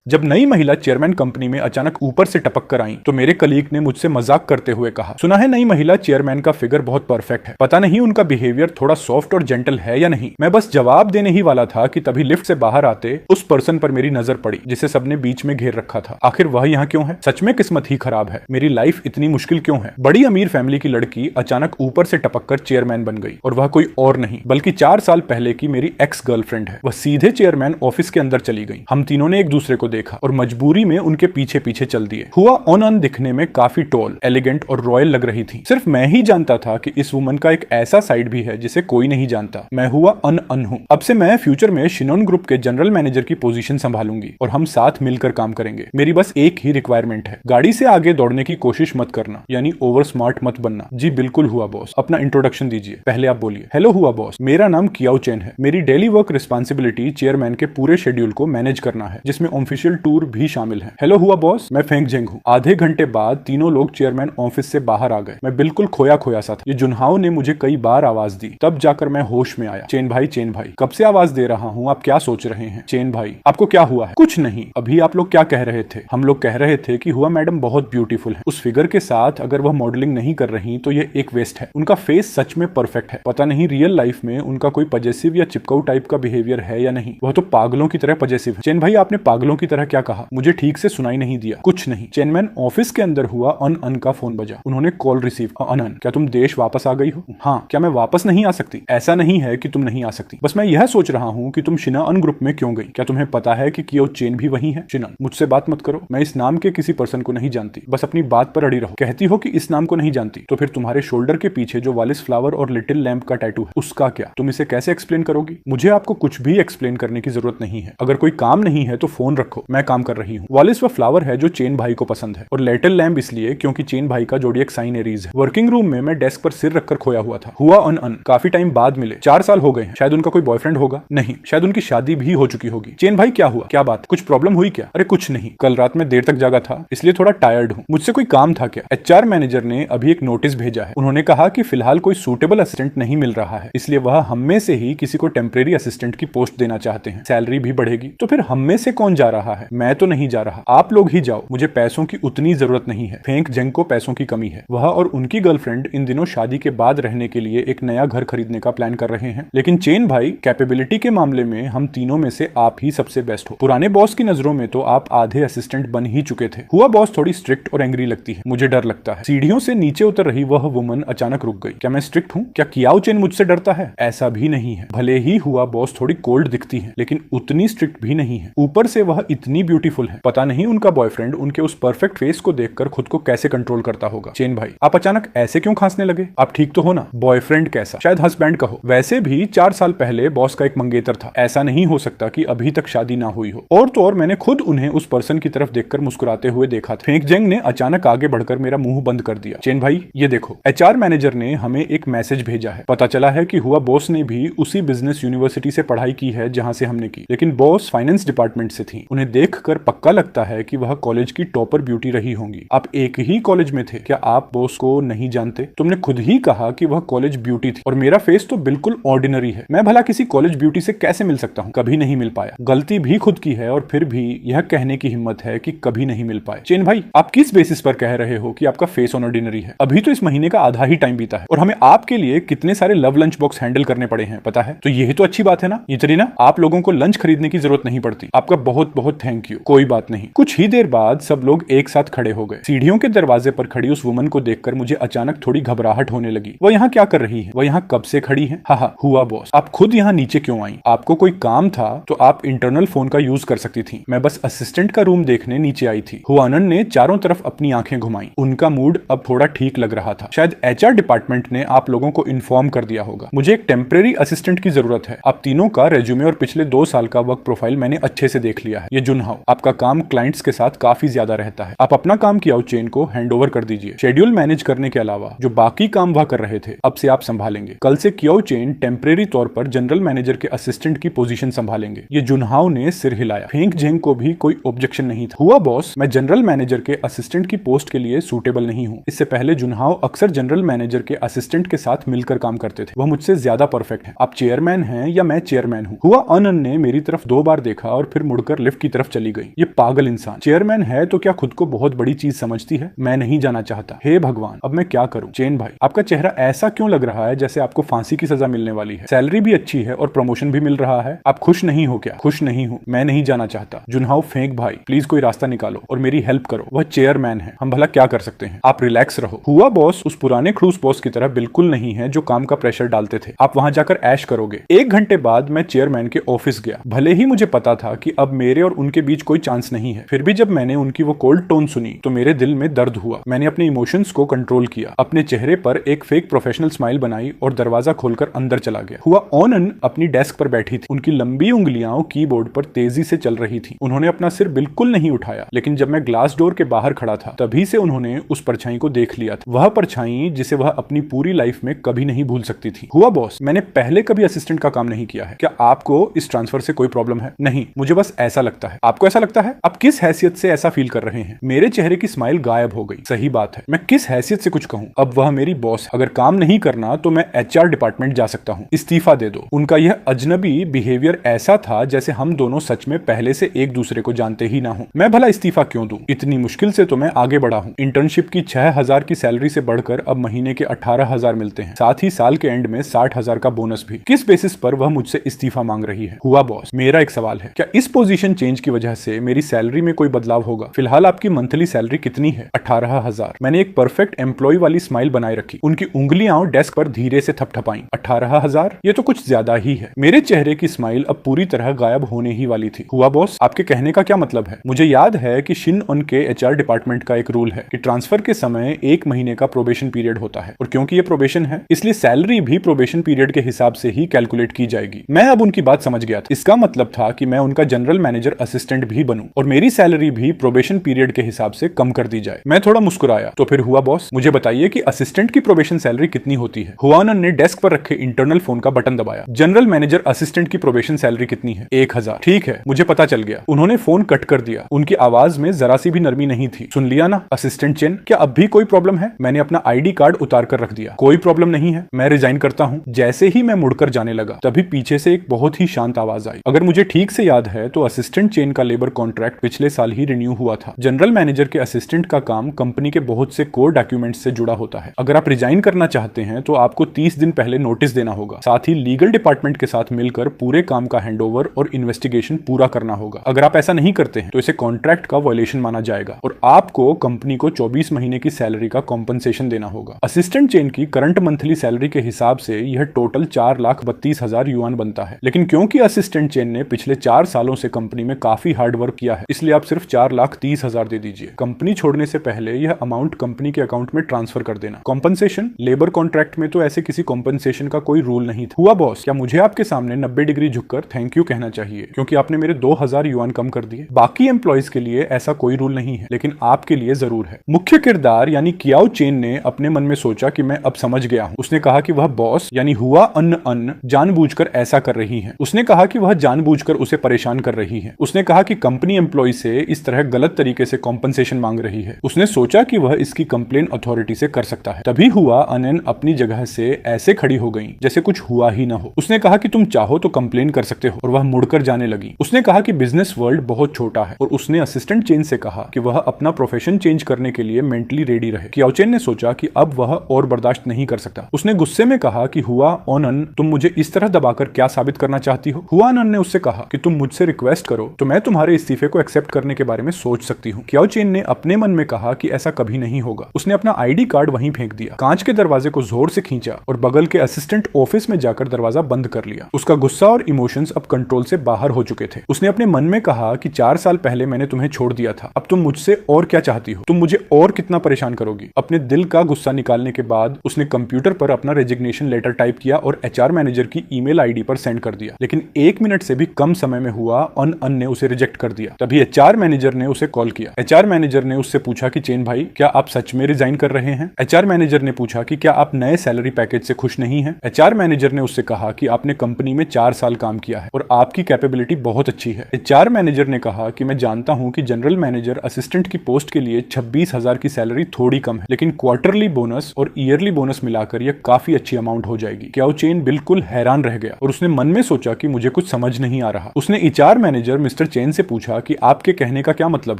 जब नई महिला चेयरमैन कंपनी में अचानक ऊपर से टपक कर आई तो मेरे कलीग ने मुझसे मजाक करते हुए कहा, सुना है नई महिला चेयरमैन का फिगर बहुत परफेक्ट है, पता नहीं उनका बिहेवियर थोड़ा सॉफ्ट और जेंटल है या नहीं। मैं बस जवाब देने ही वाला था कि तभी लिफ्ट से बाहर आते उस पर्सन पर मेरी नजर पड़ी जिसे सबने बीच में घेर रखा था। आखिर वह यहाँ क्यों है? सच में किस्मत ही खराब है। मेरी लाइफ इतनी मुश्किल क्यों है? बड़ी अमीर फैमिली की लड़की अचानक ऊपर से टपक कर चेयरमैन बन गई और वह कोई और नहीं बल्कि 4 साल पहले की मेरी एक्स गर्लफ्रेंड है। वह सीधे चेयरमैन ऑफिस के अंदर चली गई। हम तीनों ने एक दूसरे को देखा और मजबूरी में उनके पीछे पीछे चल दिए। हुआ ऑन दिखने में काफी टॉल, एलिगेंट और रॉयल लग रही थी। सिर्फ मैं ही जानता था कि इस वुमन का एक ऐसा साइड भी है जिसे कोई नहीं जानता। मैं हुआ अन हूं। अब से मैं फ्यूचर में शिनोन ग्रुप के जनरल मैनेजर की पोजीशन संभालूंगी और हम साथ मिलकर काम करेंगे। मेरी बस एक ही रिक्वायरमेंट है, गाड़ी से आगे दौड़ने की कोशिश मत करना, यानी ओवर स्मार्ट मत बनना। जी बिल्कुल हुआ बॉस। अपना इंट्रोडक्शन दीजिए। पहले आप बोलिए। हेलो हुआ बॉस, मेरा नाम कियाओ चेन है। मेरी डेली वर्क रिस्पॉन्सिबिलिटी चेयरमैन के पूरे शेड्यूल को मैनेज करना है जिसमें ऑफिशियल टूर भी शामिल है। हेलो हुआ बॉस, मैं फेंग जेंग हूँ। आधे घंटे बाद तीनों लोग चेयरमैन ऑफिस से बाहर आ गए। मैं बिल्कुल खोया खोया सा था। ये जुनहाओ ने मुझे कई बार आवाज दी, तब जाकर मैं होश में आया। चेन भाई कब से आवाज दे रहा हूँ, आप क्या सोच रहे हैं? चेन भाई, आपको क्या हुआ है? कुछ नहीं। अभी आप लोग क्या कह रहे थे? हम लोग कह रहे थे कि हुआ मैडम बहुत ब्यूटीफुल है। उस फिगर के साथ अगर वह मॉडलिंग नहीं कर रही तो ये एक वेस्ट है। उनका फेस सच में परफेक्ट है। पता नहीं रियल लाइफ में उनका कोई पजेसिव या चिपकाऊ टाइप का बिहेवियर है या नहीं। वह तो पागलों की तरह पजेसिव है। चेन भाई, आपने पागलों की तरह क्या कहा? मुझे ठीक से सुनाई नहीं दिया। कुछ नहीं। चेनमैन ऑफिस के अंदर हुआ अन का फोन बजा। उन्होंने कॉल रिसीव। अन, क्या तुम देश वापस आ गई हो? हाँ। क्या मैं वापस नहीं आ सकती? ऐसा नहीं है कि तुम नहीं आ सकती, बस मैं यह सोच रहा हूँ कि तुम शिनोन ग्रुप में क्यों गई। क्या तुम्हें पता है कि कियो चेन भी वही है? शिनोन, मुझसे बात मत करो। मैं इस नाम के किसी पर्सन को नहीं जानती। बस अपनी बात पर अड़ी रहो। कहती हो कि इस नाम को नहीं जानती, तो फिर तुम्हारे शोल्डर के पीछे जो वालिस फ्लावर और लिटिल लैंप का टैटू है उसका क्या? तुम इसे कैसे एक्सप्लेन करोगी? मुझे आपको कुछ भी एक्सप्लेन करने की जरूरत नहीं है। अगर कोई काम नहीं है तो फोन रखो, मैं काम कर रही हूँ। वालिस वह फ्लावर है जो चेन भाई को पसंद है और लिटिल लैंप इसलिए क्योंकि चेन भाई का जोडिएक साइन एरीज है। वर्किंग रूम में मैं डेस्क पर सिर रखकर खोया हुआ था। हुआ अन काफी टाइम बाद मिले। 4 साल हो गए हैं। शायद उनका कोई बॉयफ्रेंड होगा। नहीं, शायद उनकी शादी भी हो चुकी होगी। चेन भाई, क्या हुआ? क्या बात? कुछ प्रॉब्लम हुई क्या? अरे कुछ नहीं, कल रात में देर तक जागा था इसलिए थोड़ा टायर्ड हूँ। मुझसे कोई काम था क्या? एचआर मैनेजर ने अभी एक नोटिस भेजा है। उन्होंने कहा कि फिलहाल कोई सूटेबल असिस्टेंट नहीं मिल रहा है, इसलिए वह हम में से ही किसी को टेम्परेरी असिस्टेंट की पोस्ट देना चाहते हैं। सैलरी भी बढ़ेगी। तो फिर हम में से कौन जा रहा है? मैं तो नहीं जा रहा, आप लोग ही जाओ। मुझे पैसों की उतनी जरूरत नहीं है। फेंग जेंग को पैसों की कमी है। वह और उनकी गर्लफ्रेंड इन दिनों शादी के बाद रहने के लिए एक नया घर खरीदने का प्लान कर रहे हैं। लेकिन चेन भाई, कैपेबिलिटी के मामले में हम तीनों में से आप ही सबसे बेस्ट हो। पुराने बॉस की नजरों में तो आप आधे असिस्टेंट बन ही चुके थे। हुआ बॉस थोड़ी स्ट्रिक्ट और एंग्री लगती है, मुझे डर लगता है। सीढ़ियों से नीचे उतर रही वह वुमन अचानक रुक गई। क्या मैं स्ट्रिक्ट हूँ? क्या कियाओ चेन मुझसे डरता है? ऐसा भी नहीं है। भले ही हुआ बॉस थोड़ी कोल्ड दिखती है, लेकिन उतनी स्ट्रिक्ट भी नहीं है। ऊपर से वह इतनी ब्यूटीफुल है। पता नहीं उनका बॉयफ्रेंड उनके उस परफेक्ट फेस को देखकर खुद को कैसे कंट्रोल करता होगा। चेन भाई, आप अचानक ऐसे क्यों खांसने लगे? आप ठीक तो हो ना? बॉयफ्रेंड कैसा? शायद हस्बैंड कहो। वैसे भी 4 साल पहले बॉस का एक मंगेतर था। ऐसा नहीं हो सकता कि अभी तक शादी ना हुई हो। और तो और मैंने खुद उन्हें उस पर्सन की तरफ देखकर मुस्कुराते हुए देखा था। फेंग जेंग ने अचानक आगे बढ़कर मेरा मुंह बंद कर दिया। चेन भाई, ये देखो, एचआर मैनेजर ने हमें एक मैसेज भेजा है। पता चला है कि हुआ बॉस ने भी उसी बिजनेस यूनिवर्सिटी से पढ़ाई की है जहां से हमने की, लेकिन बॉस फाइनेंस डिपार्टमेंट से थी। उन्हें देखकर पक्का लगता है कि वह कॉलेज की टॉपर ब्यूटी रही होंगी। आप एक ही कॉलेज में थे, क्या आप बॉस को नहीं जानते? तुमने खुद ही कहा कि वह कॉलेज ब्यूटी थी और मेरा फेस तो बिल्कुल ऑर्डिनरी है। मैं भला किसी कॉलेज ब्यूटी से कैसे मिल सकता हूँ? कभी नहीं मिल पाया। गलती भी खुद की है और फिर भी यह कहने की हिम्मत है कि कभी नहीं मिल पाए। चेन भाई, आप किस बेसिस पर कह रहे हो कि आपका फेस ऑर्डिनरी है? अभी तो इस महीने का आधा ही टाइम बीता है और हमें आपके लिए कितने सारे लव लंच बॉक्स हैंडल करने पड़े हैं पता है? तो यही तो अच्छी बात है ना। ये चलिए ना, आप लोगों को लंच खरीदने की जरूरत नहीं पड़ती। आपका बहुत बहुत थैंक यू। कोई बात नहीं। कुछ ही देर बाद सब लोग एक साथ खड़े हो गए। सीढ़ियों के दरवाजे पर खड़ी उस वुमन को देखकर मुझे अचानक थोड़ी घबराहट होने लगी। वो यहाँ क्या कर रही है? वो यहाँ कब से खड़ी है? हाँ, हुआ बॉस, आप खुद यहाँ नीचे क्यों आई? आपको कोई काम था तो आप इंटरनल फोन का यूज कर सकती थी। मैं बस असिस्टेंट का रूम देखने नीचे आई थी। हुआनन ने चारों तरफ अपनी आंखें घुमाई। उनका मूड अब थोड़ा ठीक लग रहा था। शायद एचआर डिपार्टमेंट ने आप लोगों को इन्फॉर्म कर दिया होगा। मुझे एक टेम्परेरी असिस्टेंट की जरूरत है। आप तीनों का रेज्यूमे और पिछले 2 साल का वर्क प्रोफाइल मैंने अच्छे से देख लिया है। ये जुनहाओ, आपका काम क्लाइंट्स के साथ काफी ज्यादा रहता है। आप अपना काम कियाओ चेन को हैंड ओवर कर दीजिए। शेड्यूल मैनेज करने के अलावा जो बाकी काम वह कर रहे थे अब से आप संभालेंगे। कल से कियाओ चेन टेम्परेरी तौर पर जनरल मैनेजर के असिस्टेंट की पोजीशन संभालेंगे। ये जुनहाओ ने सिर हिलाया। फेंग जेंग को भी कोई ऑब्जेक्शन नहीं था। हुआ बॉस, मैं जनरल मैनेजर के असिस्टेंट की पोस्ट के लिए सूटेबल नहीं हूँ। इससे पहले जुनहाओ अक्सर जनरल मैनेजर के असिस्टेंट के साथ मिलकर काम करते थे। वह मुझसे ज्यादा परफेक्ट है। आप चेयरमैन हैं या मैं चेयरमैन हूँ? हुआ अनन ने मेरी तरफ 2 बार देखा और फिर मुड़कर लिफ्ट की तरफ चली गई। ये पागल इंसान चेयरमैन है तो क्या खुद को बहुत बड़ी चीज समझती है? मैं नहीं जाना चाहता। हे भगवान, अब मैं क्या करूं? चेन भाई, आपका चेहरा ऐसा क्यों लग रहा है जैसे आपको फांसी की सजा मिलने वाली है? सैलरी भी अच्छी है और प्रमोशन भी मिल रहा है। आप खुश नहीं हो क्या? खुश नहीं हूं, मैं नहीं जाना चाहता। जुनहाओ फेंक भाई, प्लीज कोई रास्ता निकालो और मेरी हेल्प करो। वह चेयरमैन है, हम भला क्या कर सकते हैं? आप रिलैक्स रहो। हुआ बॉस उस पुराने क्रूज बॉस की तरह बिल्कुल नहीं है जो काम का प्रेशर डालते थे। आप वहां जाकर ऐश करोगे। 1 घंटे बाद मैं चेयरमैन के ऑफिस गया। भले ही मुझे पता था कि अब मेरे और उनके बीच कोई चांस नहीं है, फिर भी जब मैंने उनकी वो कोल्ड टोन सुनी तो मेरे दिल में दर्द हुआ। मैंने अपने इमोशंस को कंट्रोल किया, अपने चेहरे पर एक फेक प्रोफेशनल स्माइल बनाई और दरवाजा खोलकर अंदर चला गया। हुआ ओनन अपनी डेस्क पर बैठी थी। उनकी लंबी उंगलियां कीबोर्ड पर तेजी से चल रही थी। उन्होंने अपना सिर बिल्कुल नहीं उठाया, लेकिन जब मैं ग्लास डोर के बाहर खड़ा था तभी से उन्होंने उस परछाई को देख लिया था। वह परछाई जिसे वह अपनी पूरी लाइफ में कभी नहीं भूल सकती थी। हुआ बॉस, मैंने पहले कभी असिस्टेंट का काम नहीं किया है। क्या आपको इस ट्रांसफर से कोई प्रॉब्लम है? नहीं, मुझे बस ऐसा लगता है। आपको ऐसा लगता है? आप किस हैसियत से ऐसा फील कर रहे हैं? मेरे चेहरे की स्माइल गायब हो गई। सही बात है, मैं किस हैसियत से कुछ कहूं? अब वह मेरी बॉस, अगर काम नहीं करना तो मैं एचआर डिपार्टमेंट जा सकता हूं। इस्तीफा दे दो। उनका यह अजनबी बिहेवियर ऐसा था जैसे हम दोनों सच में पहले से एक दूसरे को जानते ही ना हो। मैं भला इस्तीफा क्यों दूं? इतनी मुश्किल से तो मैं आगे बढ़ा हूं। इंटर्नशिप की 6,000 की सैलरी से बढ़कर अब महीने के 18,000 मिलते हैं, साथ ही साल के एंड में 60,000 का बोनस भी। किस बेसिस पर वह मुझसे इस्तीफा मांग रही है? हुआ बॉस, मेरा एक सवाल है, क्या इस पोजीशन चेंज की वजह से मेरी सैलरी में कोई बदलाव होगा? फिलहाल आपकी मंथली सैलरी कितनी है? 18,000। मैंने एक परफेक्ट एम्प्लॉय वाली स्माइल बनाए रखी। उनकी उंगलियां डेस्क पर धीरे से थपथपाई। 18,000? ये तो कुछ ज्यादा ही है। मेरे चेहरे की स्माइल अब पूरी तरह गायब होने ही वाली थी। हुआ बॉस, आपके कहने का क्या मतलब है? मुझे याद है कि शिन उनके एचआर डिपार्टमेंट का एक रूल है कि ट्रांसफर के समय 1 महीने का प्रोबेशन पीरियड होता है, और क्योंकि ये प्रोबेशन है इसलिए सैलरी भी प्रोबेशन पीरियड के हिसाब से ही कैलकुलेट की जाएगी। मैं अब उनकी बात समझ गया था। इसका मतलब था कि मैं उनका जनरल मैनेजर असिस्टेंट भी बनूं और मेरी सैलरी भी प्रोबेशन पीरियड के हिसाब से कम कर दी जाए। मैं थोड़ा मुस्कुराया। तो फिर हुआ बॉस, मुझे बताइए कि असिस्टेंट की प्रोबेशन सैलरी कितनी होती है? हुआनन ने डेस्क पर रखे इंटरनल फोन का बटन दबाया। जनरल मैनेजर असिस्टेंट की प्रोबेशन सैलरी कितनी है? 1,000। ठीक है, मुझे पता चल गया। उन्होंने फोन कट कर दिया। उनकी आवाज में जरा सी भी नरमी नहीं थी। सुन लिया ना असिस्टेंट चेन, क्या अब भी कोई प्रॉब्लम है? मैंने अपना आईडी कार्ड उतार कर रख दिया। कोई प्रॉब्लम नहीं है, मैं रिजाइन करता हूं। जैसे ही मैं मुड़कर जाने लगा तभी पीछे से एक बहुत ही शांत आवाज आई। अगर मुझे ठीक से याद है तो असिस्टेंट चेन का लेबर कॉन्ट्रैक्ट पिछले साल ही रिन्यू हुआ था। जनरल मैनेजर के असिस्टेंट का काम कंपनी के बहुत से कोर डॉक्यूमेंट्स से जुड़ा होता है। अगर आप रिजाइन करना चाहते हैं तो आपको 30 दिन पहले नोटिस देना होगा। साथ ही लीगल डिपार्टमेंट के साथ मिलकर पूरे काम का हैंडओवर और इन्वेस्टिगेशन पूरा करना होगा। अगर आप ऐसा नहीं करते हैं तो इसे कॉन्ट्रैक्ट का वायलेशन माना जाएगा और आपको कंपनी को 24 महीने की सैलरी का कॉम्पनसेशन देना होगा। असिस्टेंट चेन की करंट मंथली सैलरी के हिसाब से यह टोटल 4,32,000 युआन बनता है, लेकिन क्योंकि असिस्टेंट चेन ने पिछले 4 सालों से कंपनी में काफी हार्ड वर्क किया है, इसलिए आप सिर्फ 4,30,000 दे दीजिए। कंपनी छोड़ने से पहले यह अमाउंट कंपनी के अकाउंट में ट्रांसफर कर देना। कॉम्पनसेशन, लेबर कॉन्ट्रैक्ट में तो ऐसे किसी कॉम्पनसेशन का कोई रूल नहीं था। हुआ बॉस, क्या मुझे आपके सामने 90 डिग्री झुककर थैंक यू कहना चाहिए क्योंकि आपने मेरे 2,000 युआन कम कर दिए? बाकी एम्प्लॉइज के लिए ऐसा कोई रूल नहीं है, लेकिन आपके लिए जरूर है। मुख्य किरदार यानी कियाओ चेन ने अपने मन में सोचा कि मैं अब समझ गया हूं। उसने कहा कि वह बॉस यानी हुआ अन जानबूझकर ऐसा कर रही है। उसने कहा कि वह जानबूझकर उसे परेशान कर रही है। उसने कहा कि कंपनी एम्प्लॉय से इस तरह गलत तरीके से कॉम्पनसेशन मांग रही है। उसने सोचा कि वह इसकी कंप्लेन अथॉरिटी से कर सकता है। तभी हुआ अनन अपनी जगह से ऐसे खड़ी हो गई जैसे कुछ हुआ ही ना हो। उसने कहा कि तुम चाहो तो कंप्लेन कर सकते हो, और वह मुड़कर जाने लगी। उसने कहा कि बिजनेस वर्ल्ड बहुत छोटा है, और उसने असिस्टेंट चेन से कहा कि वह अपना प्रोफेशन चेंज करने के लिए मेंटली रेडी रहे। कियाओ चेन ने सोचा कि अब वह और बर्दाश्त नहीं कर सकता। उसने गुस्से में कहा कि हुआ ओनन, तुम मुझे इस तरह दबाकर क्या साबित करना चाहती हो? हुआ अनन ने उससे कहा कि तुम मुझसे रिक्वेस्ट करो तो मैं तुम्हारे इस्तीफे को एक्सेप्ट करने के बारे में सोच सकती हूँ। कियाओ चेन ने अपने मन में कहा कि ऐसा कभी नहीं होगा। उसने अपना आईडी कार्ड वहीं फेंक दिया, कांच के दरवाजे को जोर से खींचा और बगल के असिस्टेंट ऑफिस में जाकर दरवाजा बंद कर लिया। उसका गुस्सा और इमोशंस अब कंट्रोल से बाहर हो चुके थे। उसने अपने मन में कहा कि 4 साल पहले मैंने तुम्हें छोड़ दिया था, अब तुम मुझसे और क्या चाहती हो? तुम मुझे और कितना परेशान करोगी? अपने दिल का गुस्सा निकालने के बाद उसने कंप्यूटर पर अपना रेजिग्नेशन लेटर टाइप किया और एचआर मैनेजर की ईमेल आईडी पर सेंड कर दिया। लेकिन 1 मिनट से भी कम समय में हुआ अन ने उसे रिजेक्ट कर दिया। तभी एचआर मैनेजर ने उसे कॉल किया। एचआर मैनेजर ने उससे पूछा कि चेन भाई, क्या आप सच में रिजाइन कर रहे हैं? एचआर मैनेजर ने पूछा कि क्या आप नए सैलरी पैकेज से खुश नहीं हैं? एचआर मैनेजर ने उससे कहा कि आपने कंपनी में 4 साल काम किया है और आपकी कैपेबिलिटी बहुत अच्छी है। एचआर मैनेजर ने कहा कि मैं जानता हूं कि जनरल मैनेजर असिस्टेंट की पोस्ट के लिए 26,000 की सैलरी थोड़ी कम है, लेकिन क्वार्टरली बोनस और ईयरली बोनस मिलाकर यह काफी अच्छी अमाउंट हो जाएगी। कियाओ चेन बिल्कुल हैरान रह गया और उसने मन में सोचा कि मुझे कुछ समझ नहीं आ रहा। उसने HR manager mister mister chain से पूछा कि आपके कहने का क्या मतलब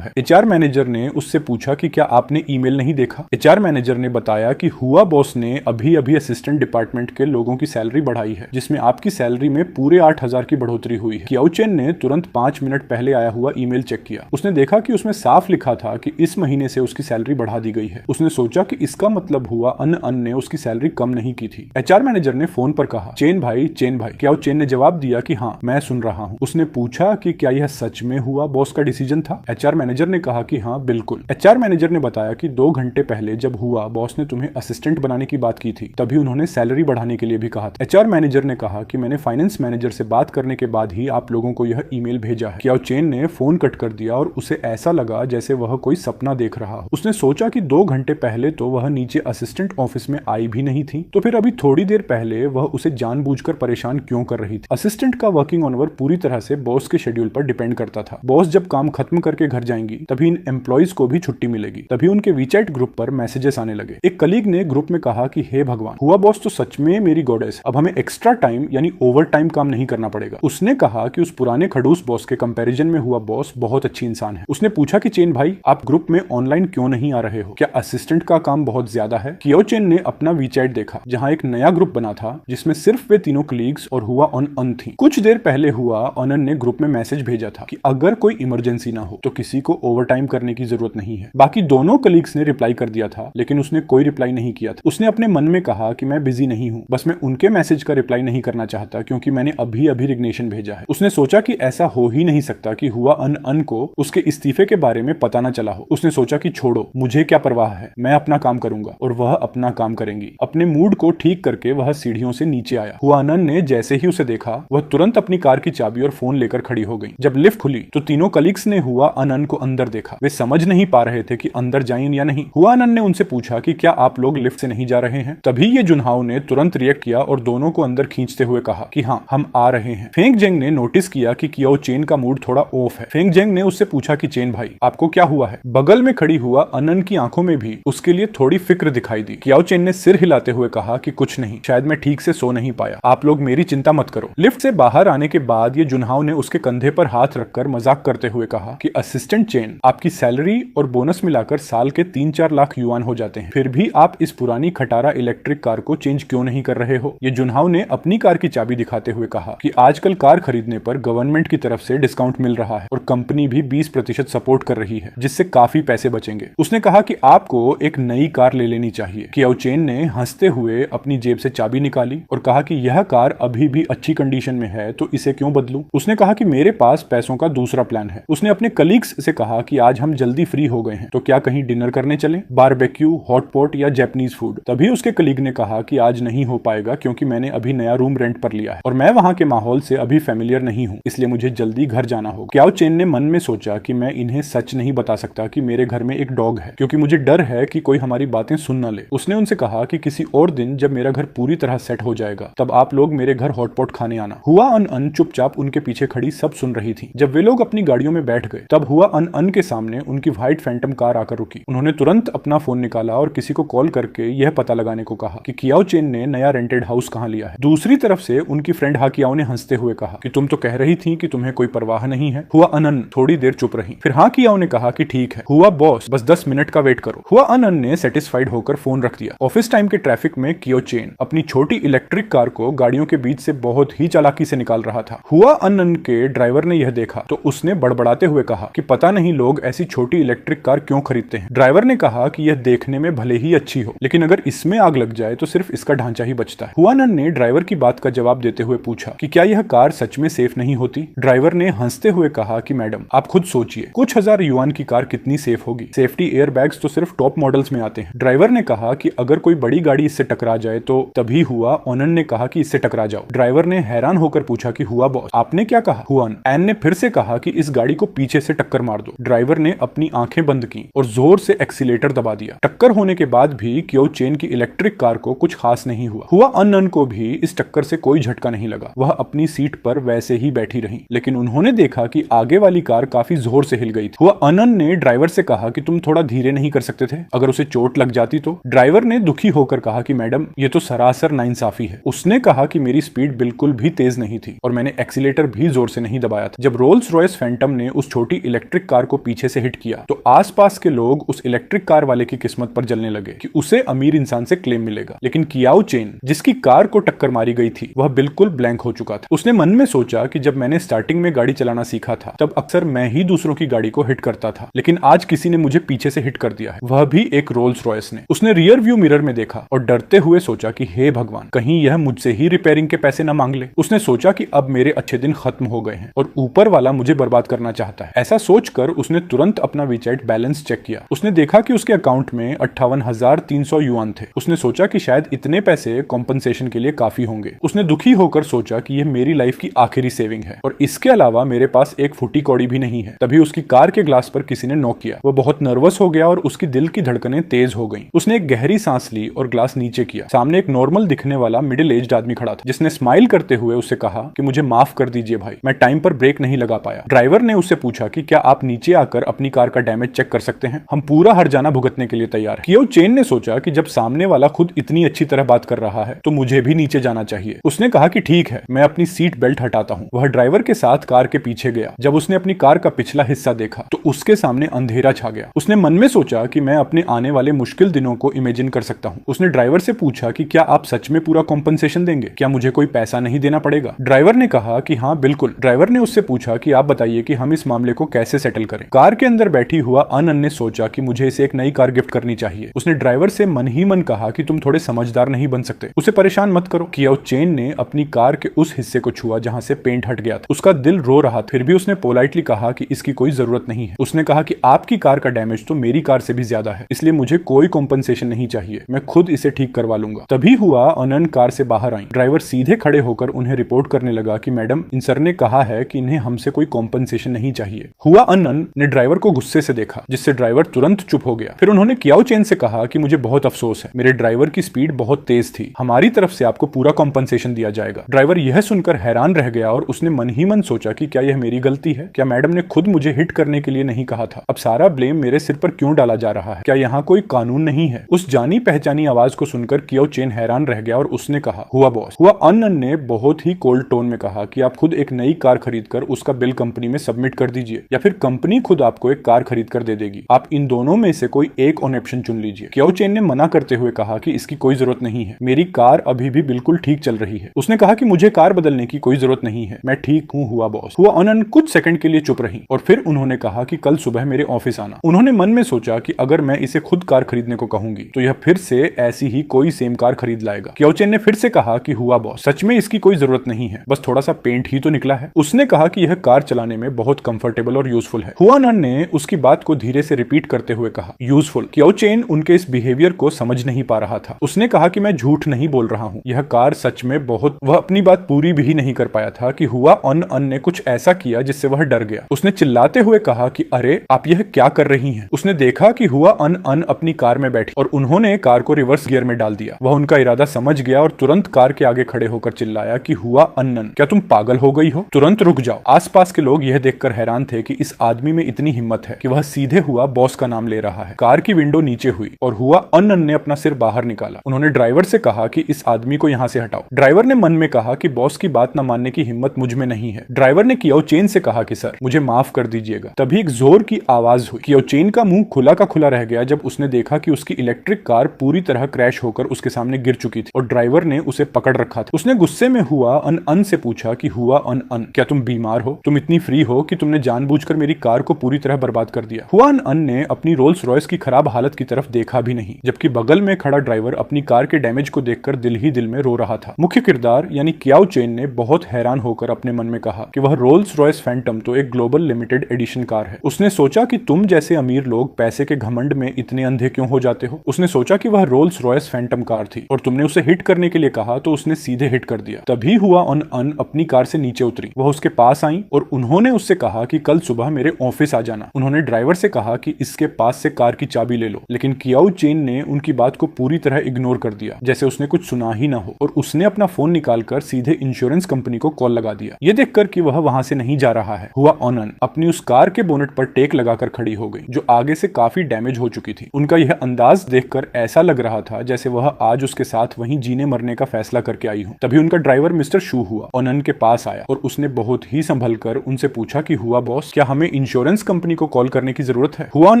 है। एचआर मैनेजर ने उससे पूछा कि क्या आपने ईमेल नहीं देखा। एचआर मैनेजर ने बताया कि हुआ बॉस ने अभी अभी असिस्टेंट डिपार्टमेंट के लोगों की सैलरी बढ़ाई है, जिसमें आपकी सैलरी में पूरे 8,000 की बढ़ोतरी हुई है। कियाओ चेन ने तुरंत 5 मिनट पहले आया हुआ ईमेल चेक किया। उसने देखा कि उसमें साफ लिखा था कि इस महीने से उसकी सैलरी बढ़ा दी गई है। उसने सोचा कि इसका मतलब हुआ अन ने उसकी सैलरी कम नहीं की थी। एचआर मैनेजर ने फोन पर कहा, चेन भाई। कियाओ चेन ने जवाब दिया कि हाँ, मैं सुन रहा हूँ। उसने पूछा कि क्या यह सच में हुआ बॉस का डिसीजन था। एचआर मैनेजर ने कहा कि हाँ बिल्कुल। एचआर मैनेजर ने बताया कि 2 घंटे पहले जब हुआ बॉस ने तुम्हें असिस्टेंट बनाने की बात की थी, तभी उन्होंने सैलरी बढ़ाने के लिए भी कहा था। एचआर मैनेजर ने कहा कि मैंने फाइनेंस मैनेजर से बात करने के बाद ही आप लोगों को यह ईमेल भेजा है। कियाओ चेन ने फोन कट कर दिया और उसे ऐसा लगा जैसे वह कोई सपना देख रहा हो। उसने सोचा कि 2 घंटे पहले तो वह नीचे असिस्टेंट ऑफिस में आई भी नहीं थी, तो फिर अभी थोड़ी देर पहले वह उसे जानबूझकर परेशान क्यों कर रही थी। असिस्टेंट का वर्किंग आवर पूरी तरह से बॉस के शेड्यूल पर डिपेंड करता था। बॉस जब काम खत्म करके घर जाएंगी तभी इन एम्प्लॉइज को भी छुट्टी मिलेगी। तभी उनके वीचैट ग्रुप पर मैसेजेस आने लगे। एक कलीग ने ग्रुप में कहा कि हे भगवान, हुआ बॉस तो सच में मेरी गॉडेस, अब हमें एक्स्ट्रा टाइम यानी ओवर टाइम काम नहीं करना पड़ेगा। उसने कहा कि उस पुराने खड़ूस बॉस के कंपैरिजन में हुआ बॉस बहुत अच्छी इंसान है। उसने पूछा कि चेन भाई, आप ग्रुप में ऑनलाइन क्यों नहीं आ रहे हो? क्या असिस्टेंट का काम बहुत ज्यादा है? कियाओ चेन ने अपना वीचैट देखा जहां एक नया ग्रुप बना था जिसमें सिर्फ वे तीनों कलीग्स और हुआ अन थी। कुछ देर पहले हुआ अनन ने ग्रुप में मैसेज भेजा था कि अगर कोई इमरजेंसी ना हो तो किसी को ओवर टाइम करने की जरूरत नहीं है। बाकी दोनों कलीग्स ने रिप्लाई कर दिया था, लेकिन उसने कोई रिप्लाई नहीं किया था। उसने अपने मन में कहा कि मैं बिजी नहीं हूं, बस मैं उनके मैसेज का रिप्लाई नहीं करना चाहता क्योंकि मैंने अभी अभी रिग्नेशन भेजा है। उसने सोचा कि ऐसा हो ही नहीं सकता कि हुआ अन को उसके इस्तीफे के बारे में पता ना चला हो। उसने सोचा कि छोड़ो, मुझे क्या परवाह है, मैं अपना काम करूंगा और वह अपना काम करेंगी। अपने मूड को ठीक करके वह सीढ़ियों से नीचे आया। हुआ अनन ने जैसे ही उसे देखा, वह तुरंत अपनी कार की चाबी और फोन लेकर खड़ी हो गई। जब लिफ्ट खुली तो तीनों कलीग्स ने हुआ अनन को अंदर देखा। वे समझ नहीं पा रहे थे कि अंदर जाएं या नहीं। हुआ अनन ने उनसे पूछा कि क्या आप लोग लिफ्ट से नहीं जा रहे हैं? तभी ये जुनहाओ ने तुरंत रिएक्ट किया और दोनों को अंदर खींचते हुए कहा कि हाँ, हम आ रहे हैं। फेंग जेंग ने नोटिस किया कि कियाओ चेन का मूड थोड़ा ऑफ है। फेंग जेंग ने उससे पूछा कि चेन भाई, आपको क्या हुआ है? बगल में खड़ी हुआ अनन की आंखों में भी उसके लिए थोड़ी फिक्र दिखाई दी। कियाओ चेन ने सिर हिलाते हुए कहा कि कुछ नहीं, शायद मैं ठीक से सो नहीं पाया। आप लोग मेरी चिंता मत करो। लिफ्ट से बाहर आने के बाद ये जुनहाओ ने उसके कंधे पर हाथ रखकर मजाक करते हुए कहा कि असिस्टेंट चेन, आपकी सैलरी और बोनस मिलाकर साल के 3-4 लाख युआन हो जाते हैं, फिर भी आप इस पुरानी खटारा इलेक्ट्रिक कार को चेंज क्यों नहीं कर रहे हो? ये जुनहाओ ने अपनी कार की चाबी दिखाते हुए कहा कि आजकल कार खरीदने पर गवर्नमेंट की तरफ से डिस्काउंट मिल रहा है और कंपनी भी 20% सपोर्ट कर रही है, जिससे काफी पैसे बचेंगे। उसने कहा कि आपको एक नई कार ले लेनी चाहिए। कियाओ चेन ने हंसते हुए अपनी जेब से चाबी निकाली और कहा कि यह कार अभी भी अच्छी कंडीशन में है, तो इसे क्यों बदलूं? उसने कहा कि मेरे पास पैसों का दूसरा प्लान है। उसने अपने कलीग्स से कहा कि आज हम जल्दी फ्री हो गए हैं, तो क्या कहीं डिनर करने चलें? बारबेक्यू, हॉट पॉट या जापानीज फूड? तभी उसके कलीग ने कहा कि आज नहीं हो पाएगा क्योंकि मैंने अभी नया रूम रेंट पर लिया है और मैं वहां के माहौल से अभी फेमिलियर नहीं हूं, इसलिए मुझे जल्दी घर जाना होगा। कियाओ चेन ने मन में सोचा कि मैं इन्हें सच नहीं बता सकता कि मेरे घर में एक डॉग है, क्योंकि मुझे डर है कि कोई हमारी बातें सुन न ले। उसने उनसे कहा कि किसी और दिन जब मेरा घर पूरी तरह सेट हो जाएगा तब आप लोग मेरे घर हॉटपॉट खाने आना। हुआ अन चुपचाप उनके पीछे खड़ी सब सुन रही थी। जब वे लोग अपनी गाड़ियों में बैठ गए तब हुआ अन के सामने उनकी व्हाइट फैंटम कार आकर रुकी। उन्होंने तुरंत अपना फोन निकाला और किसी को कॉल करके यह पता लगाने को कहा कि कियाओ चेन ने नया रेंटेड हाउस कहां लिया है। दूसरी तरफ से उनकी फ्रेंड हाकियाओ ने हंसते हुए कहा कि तुम तो कह रही थी कि तुम्हें कोई परवाह नहीं है। हुआ अनन थोड़ी देर चुप रही, फिर हाँ कियाओ ने कहा कि ठीक है हुआ बॉस, बस 10 मिनट का वेट करो। हुआ अनन ने सेटिस्फाइड होकर फोन रख दिया। ऑफिस टाइम के ट्रैफिक में कियाओ चेन अपनी छोटी इलेक्ट्रिक कार को गाड़ियों के बीच से बहुत ही चालाकी से निकाल रहा था। हुआ अनन के ड्राइवर ने यह देखा तो उसने बड़बड़ाते हुए कहा कि पता नहीं लोग ऐसी छोटी इलेक्ट्रिक कार क्यों खरीदते हैं। ड्राइवर ने कहा कि यह देखने में भले ही अच्छी हो, लेकिन अगर इसमें आग लग जाए तो सिर्फ इसका ढांचा ही बचता है। हुआ अनन ने ड्राइवर की बात का जवाब देते हुए पूछा कि क्या यह कार सच में सेफ नहीं होती। ड्राइवर ने हंसते हुए कहा कि मैडम, आप खुद सोचिए, कुछ हजार युआन की कार कितनी सेफ होगी। सेफ्टी एयर बैग्स तो सिर्फ टॉप मॉडल्स में आते हैं। ड्राइवर ने कहा कि अगर कोई बड़ी गाड़ी इससे टकरा जाए तो? तभी हुआ अनन ने कहा कि इससे टकरा जाओ। ड्राइवर ने हैरान होकर पूछा कि हुआ बॉस, आपने क्या कहा? हुआ एन ने फिर से कहा कि इस गाड़ी को पीछे से टक्कर मार दो। ड्राइवर ने अपनी आंखें बंद की और जोर से एक्सीलेटर दबा दिया। टक्कर होने के बाद भी कियाओ चेन की इलेक्ट्रिक कार को कुछ खास नहीं हुआ। हुआ अनन को भी इस टक्कर से कोई झटका नहीं लगा। वह अपनी सीट पर वैसे ही बैठी रही, लेकिन उन्होंने देखा कि आगे वाली कार काफी जोर से हिल गई थी। हुआ अनन ने ड्राइवर से कहा कि तुम थोड़ा धीरे नहीं कर सकते थे, अगर उसे चोट लग जाती तो? ड्राइवर ने दुखी होकर कहा कि मैडम, ये तो सरासर नाइंसाफी है। उसने कहा कि मेरी स्पीड बिल्कुल भी तेज नहीं थी और मैंने एक्सीलेटर भी जोर से नहीं दबाया था। जब रोल्स रॉयस फैंटम ने उस छोटी इलेक्ट्रिक कार को पीछे से हिट किया तो आसपास के लोग उस इलेक्ट्रिक कार वाले की किस्मत पर जलने लगे कि उसे अमीर इंसान से क्लेम मिलेगा। लेकिन कियाओ चेन, जिसकी कार को टक्कर मारी गई थी, वह बिल्कुल ब्लैंक हो चुका था। उसने मन में सोचा कि जब मैंने स्टार्टिंग में गाड़ी चलाना सीखा था तब अक्सर मैं ही दूसरों की गाड़ी को हिट करता था, लेकिन आज किसी ने मुझे पीछे से हिट कर दिया है, वह भी एक रोल्स रॉयस ने। उसने रियर व्यू मिरर में देखा और डरते हुए सोचा कि हे भगवान, कहीं यह मुझसे ही रिपेयरिंग के पैसे न मांग ले। उसने सोचा कि अब मेरे अच्छे दिन खत्म हो गए हैं और ऊपर वाला मुझे बर्बाद करना चाहता है। ऐसा सोचकर उसने तुरंत अपना वीचैट बैलेंस चेक किया। उसने देखा कि उसके अकाउंट में 58,300 युआन थे। उसने सोचा कि शायद इतने पैसे कॉम्पनसेशन के लिए काफी होंगे। उसने दुखी होकर सोचा कि यह मेरी लाइफ की आखिरी सेविंग है और इसके अलावा मेरे पास एक फुटी कौड़ी भी नहीं है। तभी उसकी कार के ग्लास पर किसी ने नॉक किया। वह बहुत नर्वस हो गया और उसकी दिल की धड़कनें तेज हो गईं। उसने एक गहरी सांस ली और ग्लास नीचे किया। सामने एक नॉर्मल दिखने वाला मिडिल एज्ड आदमी खड़ा था, जिसने स्माइल करते हुए उससे कहा कि मुझे माफ कर दीजिए भाई, मैं टाइम पर ब्रेक नहीं लगा पाया। ड्राइवर ने उससे पूछा कि क्या आप नीचे आकर अपनी कार का डैमेज चेक कर सकते हैं, हम पूरा हर्जाना भुगतने के लिए तैयार हैं। कियाओ चेन ने सोचा कि जब सामने वाला खुद इतनी अच्छी तरह बात कर रहा है तो मुझे भी नीचे जाना चाहिए। उसने कहा कि ठीक है, मैं अपनी सीट बेल्ट हटाता हूँ। वह ड्राइवर के साथ कार के पीछे गया। जब उसने अपनी कार का पिछला हिस्सा देखा तो उसके सामने अंधेरा छा गया। उसने मन में सोचा कि मैं अपने आने वाले मुश्किल दिनों को इमेजिन कर सकता हूँ। उसने ड्राइवर से पूछा कि क्या आप सच में पूरा कॉम्पनसेशन देंगे, क्या मुझे कोई पैसा नहीं देना पड़ेगा। ड्राइवर ने कहा कि हाँ बिल्कुल। ड्राइवर ने उससे पूछा कि आप बताइए कि हम इस मामले को कैसे सेटल करें। कार के अंदर बैठी हुआ अनन ने सोचा कि मुझे इसे एक नई कार गिफ्ट करनी चाहिए। उसने ड्राइवर से मन ही मन कहा कि तुम थोड़े समझदार नहीं बन सकते, उसे परेशान मत करो। कियाओ चेन ने अपनी कार के उस हिस्से को छुआ जहां से पेंट हट गया था। उसका दिल रो रहा था, फिर भी उसने पोलाइटली कहा कि इसकी कोई जरूरत नहीं है। उसने कहा कि आपकी कार का डैमेज तो मेरी कार से भी ज्यादा है, इसलिए मुझे कोई कॉम्पनसेशन नहीं चाहिए, मैं खुद इसे ठीक करवा लूंगा। तभी हुआ अनन कार से बाहर आई। ड्राइवर सीधे खड़े होकर उन्हें रिपोर्ट करने लगा कि मैडम, इन सर ने कहा है कि इन्हें हमसे कोई कॉम्पनसेशन नहीं चाहिए। हुआ अनन ने ड्राइवर को गुस्से से देखा, जिससे ड्राइवर तुरंत चुप हो गया। फिर उन्होंने कियाओ चेन से कहा कि मुझे बहुत अफसोस है, मेरे ड्राइवर की स्पीड बहुत तेज थी, हमारी तरफ से आपको पूरा कॉम्पनसेशन दिया जाएगा। ड्राइवर यह सुनकर हैरान रह गया और उसने मन ही मन सोचा कि क्या यह मेरी गलती है, क्या मैडम ने खुद मुझे हिट करने के लिए नहीं कहा था, अब सारा ब्लेम मेरे सिर पर क्यों डाला जा रहा है, क्या यहाँ कोई कानून नहीं है। उस जानी पहचानी आवाज को सुनकर कियाओ चेन हैरान रह गया और उसने कहा, हुआ बॉस। हुआ अनन ने बहुत ही कोल्ड टोन में कहा कि आप खुद एक नई कार खरीदकर उसका बिल कंपनी में सबमिट कर दीजिए, या फिर कंपनी खुद आपको एक कार खरीद कर दे देगी। आप इन दोनों में से कोई एक ऑप्शन चुन लीजिए। कियाओ चेन ने मना करते हुए कहा कि इसकी कोई जरूरत नहीं है, मेरी कार अभी भी बिल्कुल ठीक चल रही है। उसने कहा कि मुझे कार बदलने की कोई जरूरत नहीं है, मैं ठीक हूँ हुआ बॉस। हुआ अनन कुछ सेकंड के लिए चुप रही और फिर उन्होंने कहा कि कल सुबह मेरे ऑफिस आना। उन्होंने मन में सोचा कि अगर मैं इसे खुद कार खरीदने को कहूंगी तो यह फिर से ऐसी ही कोई सेम कार खरीद लाएगा। कियाओ चेन ने फिर से कहा कि हुआ बॉस, सच में इसकी कोई जरूरत नहीं है, बस थोड़ा सा पेंट ही तो निकला है। उसने कहा कि यह कार चलाने में बहुत कंफर्टेबल और यूजफुल है। हुआ अनन ने उसकी बात को धीरे से रिपीट करते हुए कहा, यूजफुल। कियाओ चेन उनके इस बिहेवियर को समझ नहीं पा रहा था। उसने कहा कि मैं झूठ नहीं बोल रहा हूँ, यह कार सच में बहुत। वह अपनी बात पूरी भी नहीं कर पाया था कि हुआ अनन ने कुछ ऐसा किया जिससे वह डर गया। उसने चिल्लाते हुए कहा कि अरे आप यह क्या कर रही हैं। उसने देखा कि हुआ अनन अपनी कार में बैठी और उन्होंने कार को रिवर्स गियर में डाल दिया। वह उनका इरादा समझ गया और तुरंत कार के आगे खड़े होकर चिल्लाया कि हुआ अनन, क्या तुम पागल हो गई हो, तुरंत रुक जाओ। आसपास के लोग यह देखकर हैरान थे कि इस आदमी में इतनी हिम्मत है कि वह सीधे हुआ बॉस का नाम ले रहा है। कार की विंडो नीचे हुई और हुआ अनन ने अपना सिर बाहर निकाला। उन्होंने ड्राइवर से कहा कि इस आदमी को यहाँ से हटाओ। ड्राइवर ने मन में कहा कि बॉस की बात न मानने की हिम्मत मुझ में नहीं है। ड्राइवर ने कियाओ चेन से कहा कि सर मुझे माफ कर दीजिएगा। तभी एक जोर की आवाज हुई। कियाओ चेन का मुंह खुला का खुला रह गया जब उसने देखा कि उसकी इलेक्ट्रिक कार पूरी तरह क्रैश होकर उसके सामने गिर चुकी थी और ड्राइवर ने उसे पकड़ रखा था। उसने गुस्से में हुआ अनन से पूछा कि हुआ अनन, क्या तुम बीमार हो, तुम इतनी फ्री हो कि तुमने जानबूझकर मेरी कार को पूरी तरह बर्बाद कर दिया। हुआ अनन ने अपनी रोल्स रॉयस की खराब हालत की तरफ देखा भी नहीं, जबकि बगल में खड़ा ड्राइवर अपनी कार के डैमेज को देखकर दिल ही दिल में रो रहा था। मुख्य किरदार यानी कियाओ चेन ने बहुत हैरान होकर अपने मन में कहा कि वह रोल्स रॉयस फैंटम तो एक ग्लोबल लिमिटेड एडिशन कार है। उसने सोचा कि तुम जैसे अमीर लोग पैसे के घमंड में इतने अंधे क्यों हो जाते हो। उसने सोचा कि वह रोल्स रॉयस फैंटम कार थी और तुमने उसे हिट करने के लिए कहा तो उसने सीधे हिट कर दिया। तभी हुआ अनन अपनी कार से नीचे उतरी। वह उसके पास आई और उन्होंने उससे कहा कि कल सुबह मेरे ऑफिस आ जाना। उन्होंने ड्राइवर से कहा कि इसके पास से कार की चाबी ले लो, लेकिन कियाओ चेन ने उनकी बात को पूरी तरह इग्नोर कर दिया, जैसे उसने कुछ सुना ही ना हो, और उसने अपना फोन निकालकर सीधे इंश्योरेंस कंपनी को कॉल लगा दिया। ये देखकर कि वह वहां से नहीं जा रहा है, हुआ अनन अपनी उस कार के बोनेट पर टेक लगाकर खड़ी हो गई, जो आगे से काफी डैमेज हो चुकी थी। उनका यह अंदाज देखकर ऐसा लग रहा था जैसे वह आज उसके साथ वहीं जीने मरने का फैसला करके आई हो। तभी उनका ड्राइवर मिस्टर शू हुआ अनन के पास आया और उसने बहुत ही संभल कर उनसे पूछा कि हुआ बॉस, क्या हमें इंश्योरेंस कंपनी को कॉल करने की जरूरत है? हुआन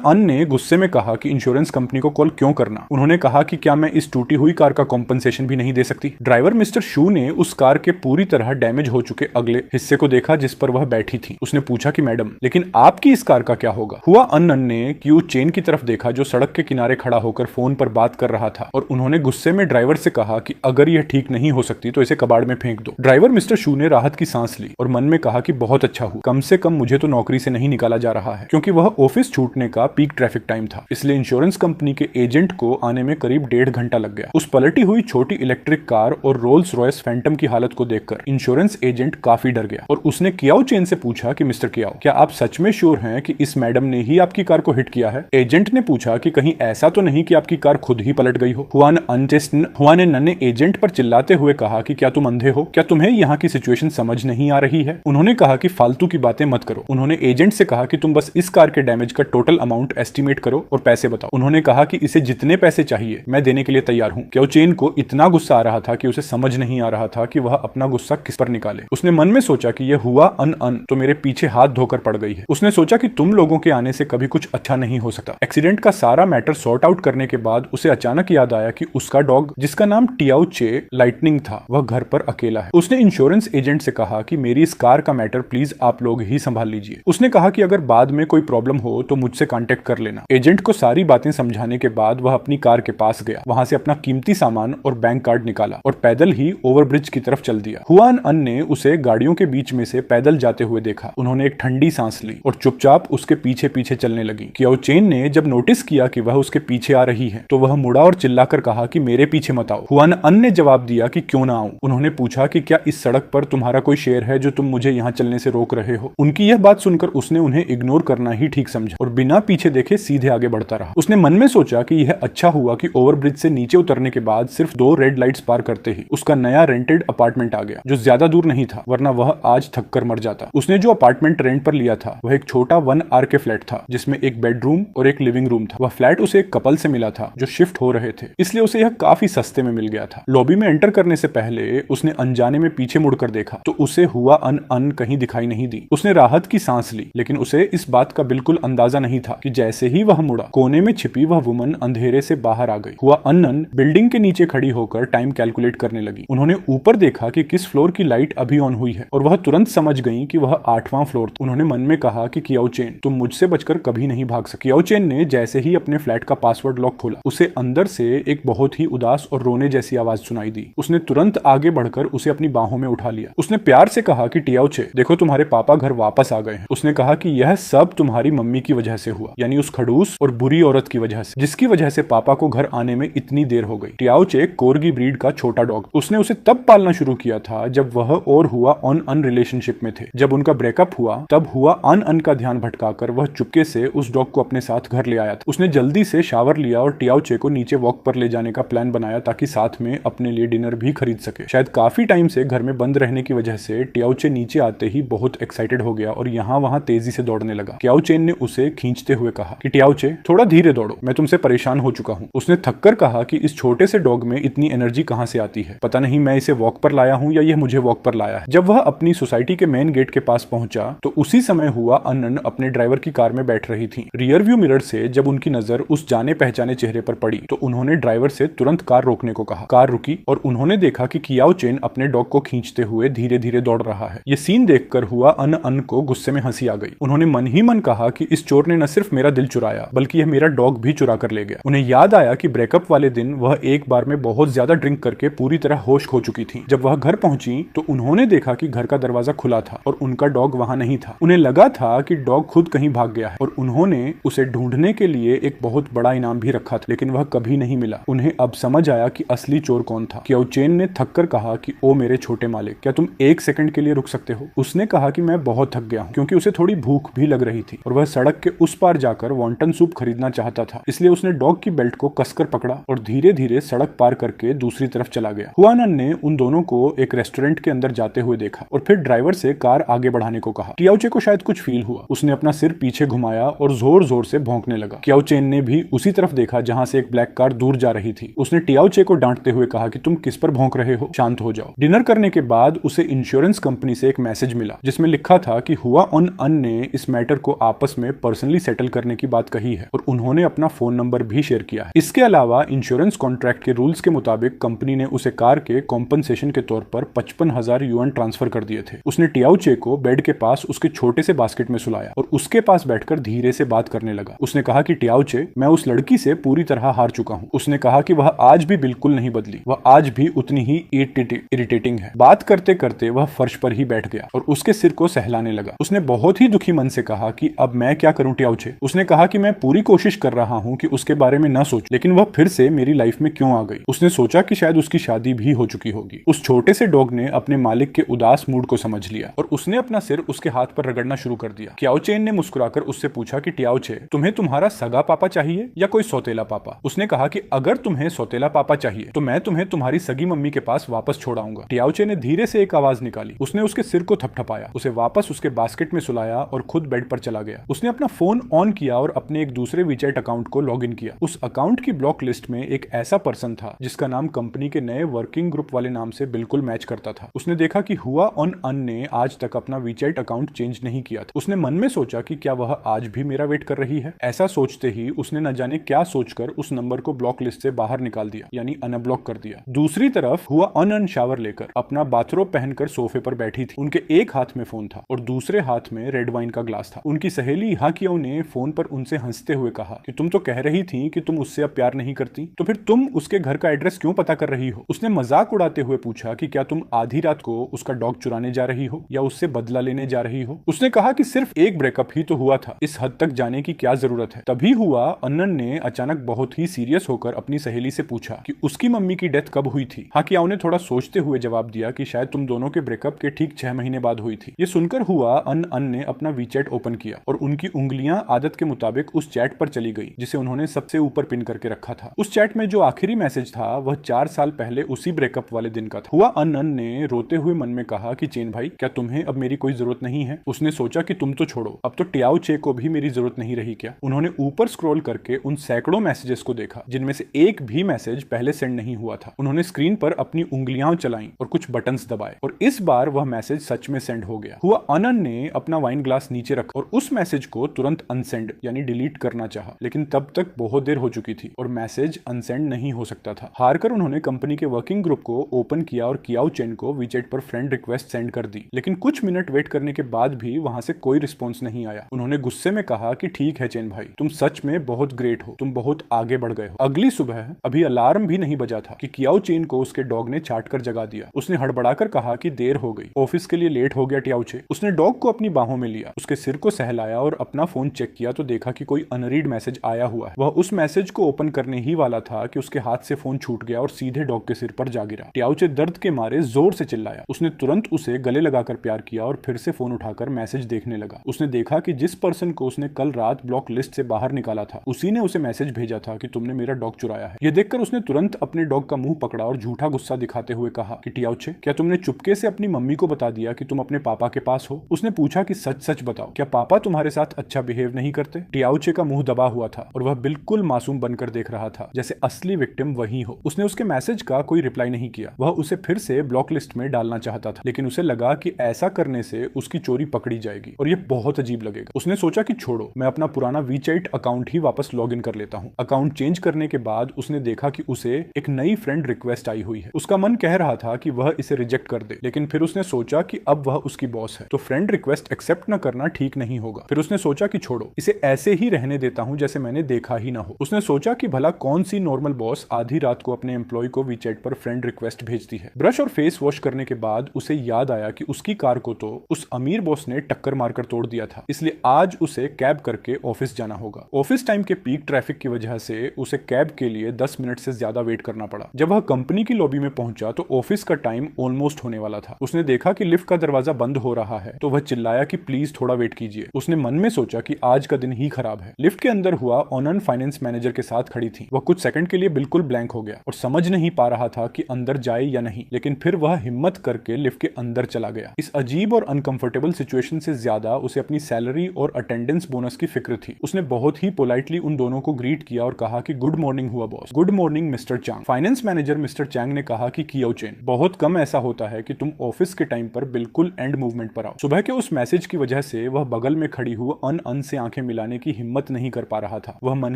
अन ने गुस्से में कहा कि इंश्योरेंस कंपनी को कॉल क्यों करना? उन्होंने कहा कि क्या मैं इस टूटी हुई कार का कॉम्पनसेशन भी नहीं दे सकती? ड्राइवर मिस्टर शू ने उस कार के पूरी तरह डैमेज हो चुके अगले हिस्से को देखा जिस पर वह बैठी थी। उसने पूछा कि मैडम, लेकिन आपकी इस कार का क्या होगा? हुआ अन ने क्यू चेन की तरफ देखा जो सड़क के किनारे खड़ा होकर फोन पर बात कर रहा था, और उन्होंने गुस्से में ड्राइवर से कहा कि अगर यह ठीक नहीं हो सकती तो इसे कबाड़ में फेंक दो। ड्राइवर मिस्टर शू ने राहत की सांस ली और मन में कहा कि बहुत अच्छा हुआ, कम से कम मुझे तो नौकरी से नहीं निकाला जा रहा है, क्योंकि वह ऑफिस छूटने का पीक ट्रैफिक टाइम था। इसलिए इंश्योरेंस कंपनी के एजेंट को आने में करीब 1.5 घंटा लग गया। उस पलटी हुई छोटी इलेक्ट्रिक कार और रोल्स रॉयस फैंटम की हालत को देखकर इंश्योरेंस एजेंट काफी डर गया और उसने कियाओ चेन से पूछा कि मिस्टर कियाओ, क्या आप सच में श्योर हैं कि इस मैडम ने ही आपकी कार को हिट किया है? एजेंट ने पूछा कि कहीं ऐसा तो नहीं कि आपकी कार खुद ही पलट गई हो। हुआन ने एजेंट पर चिल्लाते हुए कहा कि क्या तुम अंधे हो? क्या तुम्हें यहाँ की सिचुएशन समझ नहीं आ रही है? उन्होंने कहा कि फालतू की बातें मत करो। उन्होंने एजेंट से कहा कि तुम बस इस कार के डैमेज का टोटल अमाउंट एस्टिमेट करो और पैसे बताओ। उन्होंने कहा कि इसे जितने पैसे चाहिए मैं देने के लिए तैयार हूँ। कियाओ चेन को इतना गुस्सा आ रहा था कि उसे समझ नहीं आ रहा था कि वह अपना गुस्सा किस पर निकाले। उसने मन में सोचा कि यह हुआ अन तो मेरे पीछे हाथ धोकर पड़ गई है। उसने सोचा कि तुम लोगों के आने से कभी कुछ अच्छा नहीं हो सकता। एक्सीडेंट का सारा मैटर सॉर्ट आउट करने के बाद उसे अचानक याद आया कि उसका डॉग, जिसका नाम टियाओ चे लाइटनिंग था, वह घर पर अकेला है। उसने इंश्योरेंस एजेंट से कहा कि मेरी इस कार का मैटर प्लीज आप लोग ही संभाल लीजिए। उसने कहा कि अगर बाद में कोई प्रॉब्लम हो तो मुझसे कांटेक्ट कर लेना। एजेंट को सारी बातें समझाने के बाद वह अपनी कार के पास गया, वहां से अपना कीमती सामान और बैंक कार्ड निकाला और पैदल ही ओवरब्रिज की तरफ चल दिया। हुआन अन ने उसे गाड़ियों के बीच में से पैदल जाते हुए देखा। उन्होंने एक ठंडी सांस ली और चुपचाप उसके पीछे पीछे चलने लगी। कियाओ चेन ने जब नोटिस किया कि वह उसके पीछे आ रही है तो वह मुड़ा और चिल्लाकर कहा कि मेरे पीछे मत आओ। हुआन अन ने जवाब दिया कि क्यों ना आऊं। उन्होंने पूछा कि क्या इस सड़क पर तुम्हारा कोई शेर है जो तुम मुझे यहाँ चलने से रोक रहे हो? उनकी यह बात सुनकर उसने उन्हें इग्नोर करना ही ठीक समझा और बिना पीछे देखे सीधे आगे बढ़ता रहा। उसने मन में सोचा कि यह अच्छा हुआ कि ओवरब्रिज से नीचे उतरने के बाद सिर्फ 2 रेड लाइट्स पार करते ही उसका नया रेंटेड अपार्टमेंट आ गया, जो ज्यादा दूर नहीं था, वरना वह आज थक कर मर जाता। उसने जो अपार्टमेंट रेंट पर लिया था वह एक छोटा 1 आर के फ्लैट था जिसमें एक बेडरूम और एक लिविंग रूम था। वह फ्लैट उसे एक कपल से मिला था जो शिफ्ट हो रहे थे, इसलिए उसे यह काफी सस्ते में मिल गया था। लॉबी में एंटर करने से पहले उसने अनजाने में पीछे मुड़कर देखा तो उसे हुआ अन कहीं दिखाई नहीं दी। उसने राहत की सांस ली, लेकिन उसे इस बात का बिल्कुल अंदाजा नहीं था कि जैसे ही वह मुड़ा, कोने में छिपी वह वुमन अंधेरे से बाहर आ गई। हुआ अन बिल्डिंग के नीचे खड़ी होकर टाइम कैलकुलेट करने लगी। उन्होंने ऊपर देखा कि किस फ्लोर की लाइट अभी ऑन हुई है और वह तुरंत समझ गई कि वह 8वां फ्लोर था। उन्होंने मन में कहा कि कियाओ चेन, तुम मुझसे बचकर कभी नहीं भाग सकती। कियाओ चेन ने जैसे ही अपने फ्लैट का पासवर्ड लॉक खोला, उसे अंदर से एक बहुत ही उदास और रोने जैसी आवाज सुनाई दी। उसने तुरंत आगे बढ़कर उसे अपनी बाहों में उठा लिया। उसने प्यार से कहा कि टियाओ चे, देखो तुम्हारे पापा घर वापस आ गए हैं। उसने कहा कि यह सब तुम्हारी मम्मी की वजह से हुआ, यानी उस खड़ूस और बुरी औरत की वजह से, जिसकी वजह से पापा को घर आने में इतनी देर हो गई। टियाओ चे कोरगी ब्रीड का छोटा डॉग। उसने उसे तब पालना शुरू किया था जब वह और हुआ अन रिलेशनशिप में थे। जब उनका ब्रेकअप हुआ तब हुआ अन का ध्यान भटकाकर वह चुपके से उस डॉग को अपने साथ घर ले आया था। उसने जल्दी से शावर लिया और टियाओ चे को नीचे वॉक पर ले जाने का प्लान बनाया ताकि साथ में अपने लिए डिनर भी खरीद सके। शायद काफी टाइम से घर में बंद रहने की वजह से टियाओ चे नीचे आते ही बहुत एक्साइटेड हो गया और यहाँ वहाँ तेजी से दौड़ने लगा। कियाओ चेन ने उसे खींचते हुए कहा कि टियाओ चे, थोड़ा धीरे दौड़ो, मैं तुमसे परेशान हो चुका हूँ। उसने थककर कहा कि इस छोटे से डॉग में इतनी एनर्जी कहाँ से आती है? पता नहीं मैं इसे वॉक पर लाया हूँ या यह मुझे वॉक पर लाया है। जब वह अपनी सोसाइटी के मेन गेट के पास पहुंचा तो उसी समय हुआ अनन अपने ड्राइवर की कार में बैठ रही थी। रियर व्यू मिरर से जब उनकी नजर उस जाने पहचाने चेहरे पर पड़ी तो उन्होंने ड्राइवर से तुरंत कार रोकने को कहा। कार रुकी और उन्होंने देखा कि कियाओ चेन अपने डॉग को खींचते हुए धीरे धीरे दौड़ रहा है। ये सीन देखकर हुआ अन को गुस्से में हंसी आ गई। उन्होंने मन ही मन कहा कि इस चोर ने न सिर्फ मेरा दिल चुराया बल्कि यह मेरा डॉग भी चुरा कर ले गया। उन्हें याद आया कि ब्रेकअप वाले दिन वह एक बार में बहुत ज्यादा ड्रिंक करके पूरी तरह होश खो चुकी थी। जब वह घर पहुंची तो उन्होंने देखा कि घर का दरवाजा खुला था और उनका डॉग वहां नहीं था। उन्हें लगा था कि डॉग खुद कहीं भाग गया है और उन्होंने उसे ढूंढने के लिए एक बहुत बड़ा इनाम भी रखा था, लेकिन वह कभी नहीं मिला। उन्हें अब समझ आया कि असली चोर कौन था। कियाओ चेन ने थककर कहा कि ओ मेरे छोटे मालिक, क्या तुम 1 सेकंड के लिए रुक सकते हो? उसने कहा कि मैं बहुत थक गया हूँ, क्योंकि उसे थोड़ी भूख भी लग रही थी और वह सड़क के उस पार जाकर वॉन्टन सूप खरीदना चाहता था। इसलिए उसने डॉग की बेल्ट को कसकर पकड़ा और धीरे धीरे सड़क पार करके दूसरी तरफ चला गया। हुआन ने उन दोनों को एक रेस्टोरेंट के अंदर जाते हुए देखा और फिर ड्राइवर से कार आगे बढ़ाने को कहा। टियाओ चे को शायद कुछ फील हुआ। उसने अपना सिर पीछे घुमाया और जोर जोर से भौंकने लगा। कियाओ चेन ने भी उसी तरफ देखा जहां से एक ब्लैक कार दूर जा रही थी। उसने टियाओ चे को डांटते हुए कहा कि तुम किस पर भौंक रहे हो, शांत हो जाओ। डिनर करने के बाद उसे इंश्योरेंस कंपनी से एक मैसेज मैसेज मिला जिसमें लिखा था कि हुआ ऑन अन ने इस मैटर को आपस में पर्सनली सेटल करने की बात कही है और उन्होंने अपना फोन नंबर भी शेयर किया है। इसके अलावा इंश्योरेंस कॉन्ट्रैक्ट के रूल्स के मुताबिक कंपनी ने उसे कार के कॉम्पनसेशन के तौर पर 55,000 युआन ट्रांसफर कर दिए थे। उसने टियाओ चे को बेड के पास उसके छोटे से बास्केट में सुलाया और उसके पास बैठकर धीरे से बात करने लगा। उसने कहा कि टियाओ चे, मैं उस लड़की से पूरी तरह हार चुका हूँ। उसने कहा कि वह आज भी बिल्कुल नहीं बदली, वह आज भी उतनी ही इरिटेटिंग है। बात करते करते वह फर्श पर ही बैठ गया और उसके सिर को सहलाने लगा। उसने बहुत ही दुखी मन से कहा कि अब मैं क्या करूं टियाओ चे। उसने कहा कि मैं पूरी कोशिश कर रहा हूं कि उसके बारे में न सोच, लेकिन वह फिर से मेरी लाइफ में क्यों आ गई। उसने सोचा कि शायद उसकी शादी भी हो चुकी होगी। उस छोटे से डॉग ने अपने मालिक के उदास मूड को समझ लिया और उसने अपना सिर उसके हाथ पर रगड़ना शुरू कर दिया। टियाओ चेन ने मुस्कुराकर उससे पूछा कि टियाओ चे, तुम्हें तुम्हारा सगा पापा चाहिए या कोई सौतेला पापा। उसने कहा कि अगर तुम्हें सौतेला पापा चाहिए तो मैं तुम्हें तुम्हारी सगी मम्मी के पास वापस छोड़ आऊंगा। टियाओ चे ने धीरे से एक आवाज निकाली। उसने उसके सिर को थपथपाया, उसे वापस उसके बास्केट में सुलाया और खुद बेड पर चला गया। उसने अपना फोन ऑन किया और अपने एक दूसरे वीचैट अकाउंट को लॉग इन किया। उस अकाउंट की ब्लॉक लिस्ट में एक ऐसा पर्सन था जिसका नाम कंपनी के नए वर्किंग ग्रुप वाले नाम से बिल्कुल मैच करता था। उसने देखा कि हुआ ऑन अन ने आज तक अपना वीचैट अकाउंट चेंज नहीं किया था। उसने मन में सोचा कि क्या वह आज भी मेरा वेट कर रही है। ऐसा सोचते ही उसने न जाने क्या सोचकर उस नंबर को ब्लॉक लिस्ट से बाहर निकाल दिया, यानी अनब्लॉक कर दिया। दूसरी तरफ हुआ ऑन अन शावर लेकर अपना बाथरोब पहनकर सोफे पर बैठी थी। उनके एक हाथ में फोन था और दूसरे हाथ में रेड वाइन का ग्लास था। उनकी सहेली हाकियो ने फोन पर उनसे हंसते हुए कहा कि तुम तो कह रही थी कि तुम उससे अब प्यार नहीं करती, तो फिर तुम उसके घर का एड्रेस क्यों पता कर रही हो। उसने मजाक उड़ाते हुए पूछा कि क्या तुम आधी रात को उसका डॉग चुराने जा रही हो या उससे बदला लेने जा रही हो। उसने कहा कि सिर्फ एक ब्रेकअप ही तो हुआ था, इस हद तक जाने की क्या जरूरत है। तभी हुआ अनन ने अचानक बहुत ही सीरियस होकर अपनी सहेली से पूछा कि उसकी मम्मी की डेथ कब हुई थी। हाकियाओ ने थोड़ा सोचते हुए जवाब दिया कि शायद तुम दोनों के ब्रेकअप के ठीक 6 महीने बाद हुई थी। ये सुनकर हुआ अन ने अपना वीचैट ओपन किया और उनकी उंगलियां आदत के मुताबिक उस चैट पर चली गई जिसे उन्होंने सबसे ऊपर पिन करके रखा था। उस चैट में जो आखिरी मैसेज था वह 4 साल पहले उसी ब्रेकअप वाले दिन का था। हुआ अन ने रोते हुए मन में कहा कि चेन भाई, क्या तुम्हें अब मेरी कोई जरूरत नहीं है। उसने सोचा कि तुम तो छोड़ो, अब तो टियाओ चे को भी मेरी जरूरत नहीं रही क्या। उन्होंने ऊपर स्क्रॉल करके उन सैकड़ों मैसेजेस को देखा जिनमें से एक भी मैसेज पहले सेंड नहीं हुआ था। उन्होंने स्क्रीन पर अपनी उंगलियां चलाई और कुछ बटन्स दबाए और इस बार वह मैसेज सच में सेंड हो गया। हुआ अनन ने अपना वाइन ग्लास नीचे रखा और उस मैसेज को तुरंत अनसेंड यानी डिलीट करना चाहा, लेकिन तब तक बहुत देर हो चुकी थी और मैसेज अनसेंड नहीं हो सकता था। हारकर उन्होंने कंपनी के वर्किंग ग्रुप को ओपन किया और कियाओ चेन को वीचैट पर फ्रेंड रिक्वेस्ट सेंड कर दी, लेकिन कुछ मिनट वेट करने के बाद भी वहां से कोई रिस्पॉन्स नहीं आया। उन्होंने गुस्से में कहा कि ठीक है चेन भाई, तुम सच में बहुत ग्रेट हो, तुम बहुत आगे बढ़ गए हो। अगली सुबह अभी अलार्म भी नहीं बजा था कि कियाओ चेन को उसके डॉग ने चाट कर जगा दिया। उसने हड़बड़ाकर कहा कि देर हो गई, ऑफिस के लिए लेट हो गया टियाओ चे। उसने डॉग को अपनी बाहों में लिया, उसके सिर को सहलाया और अपना फोन चेक किया तो देखा कि कोई अनरीड मैसेज आया हुआ है। वह उस मैसेज को ओपन करने ही वाला था कि उसके हाथ से फोन छूट गया और सीधे डॉग के सिर पर जा गिरा। टियाओ चे दर्द के मारे जोर से चिल्लाया। उसने तुरंत उसे गले लगाकर प्यार किया और फिर से फोन उठाकर मैसेज देखने लगा। उसने देखा कि जिस पर्सन को उसने कल रात ब्लॉक लिस्ट से बाहर निकाला था उसी ने उसे मैसेज भेजा था कि तुमने मेरा डॉग चुराया है। यह देखकर उसने तुरंत अपने डॉग का मुंह पकड़ा और झूठा गुस्सा दिखाते हुए कहा कि टियाओ चे, क्या तुमने चुपके से अपनी मम्मी को बता दिया कि तुम अपने पापा के पास हो। उसने पूछा कि सच सच बताओ, क्या पापा तुम्हारे साथ अच्छा बिहेव नहीं करते। टियाओ चे का मुंह दबा हुआ था और वह बिल्कुल मासूम बनकर देख रहा था जैसे असली विक्टिम वही हो। उसने उसके मैसेज का कोई रिप्लाई नहीं किया। वह उसे फिर से ब्लॉक लिस्ट में डालना चाहता था, लेकिन उसे लगा कि ऐसा करने से उसकी चोरी पकड़ी जाएगी और यह बहुत अजीब लगेगा। उसने सोचा कि छोड़ो, मैं अपना पुराना वीचैट अकाउंट ही वापस लॉग इन कर लेता हूँ। अकाउंट चेंज करने के बाद उसने देखा कि उसे एक नई फ्रेंड रिक्वेस्ट आई हुई है। उसका मन कह रहा था कि वह इसे रिजेक्ट कर दे, लेकिन फिर उसने सोचा कि अब वह उसकी बॉस है तो फ्रेंड रिक्वेस्ट एक्सेप्ट न करना ठीक नहीं होगा। फिर उसने सोचा कि छोड़ो, इसे ऐसे ही रहने देता हूं जैसे मैंने देखा ही ना हो। उसने सोचा कि भला कौन सी नॉर्मल बॉस आधी रात को अपने एम्प्लॉय को वीचैट पर फ्रेंड रिक्वेस्ट भेजती है। ब्रश और फेस वॉश करने के बाद उसे याद आया कि उसकी कार को तो उस अमीर बॉस ने टक्कर मारकर तोड़ दिया था, इसलिए आज उसे कैब करके ऑफिस जाना होगा। ऑफिस टाइम के पीक ट्रैफिक की वजह से उसे कैब के लिए 10 मिनट से ज्यादा वेट करना पड़ा। जब वह कंपनी की लॉबी में पहुंचा तो ऑफिस का टाइम ऑलमोस्ट होने वाला था। उसने देखा कि लिफ्ट का दरवाजा बंद हो रहा है तो वह चिल्लाया कि प्लीज थोड़ा वेट कीजिए। उसने मन में सोचा कि आज का दिन ही खराब है। लिफ्ट के अंदर हुआ ऑनन फाइनेंस मैनेजर के साथ खड़ी थी। वह कुछ सेकंड के लिए बिल्कुल ब्लैंक हो गया और समझ नहीं पा रहा था कि अंदर जाए या नहीं, लेकिन फिर वह हिम्मत करके लिफ्ट के अंदर चला गया। इस अजीब और अनकंफर्टेबल सिचुएशन से ज्यादा उसे अपनी सैलरी और अटेंडेंस बोनस की फिक्र थी। उसने बहुत ही पोलाइटली उन दोनों को ग्रीट किया और कहा कि गुड मॉर्निंग हुआ बॉस। गुड मॉर्निंग मिस्टर चांग। फाइनेंस मैनेजर मिस्टर चांग ने कहा कि कियाओ चेन, बहुत कम ऐसा होता है कि तुम ऑफिस के टाइम पर बिल्कुल बिल्कुल एंड मूवमेंट पर आओ। सुबह के उस मैसेज की वजह से वह बगल में खड़ी हुई अन से आंखें मिलाने की हिम्मत नहीं कर पा रहा था। वह मन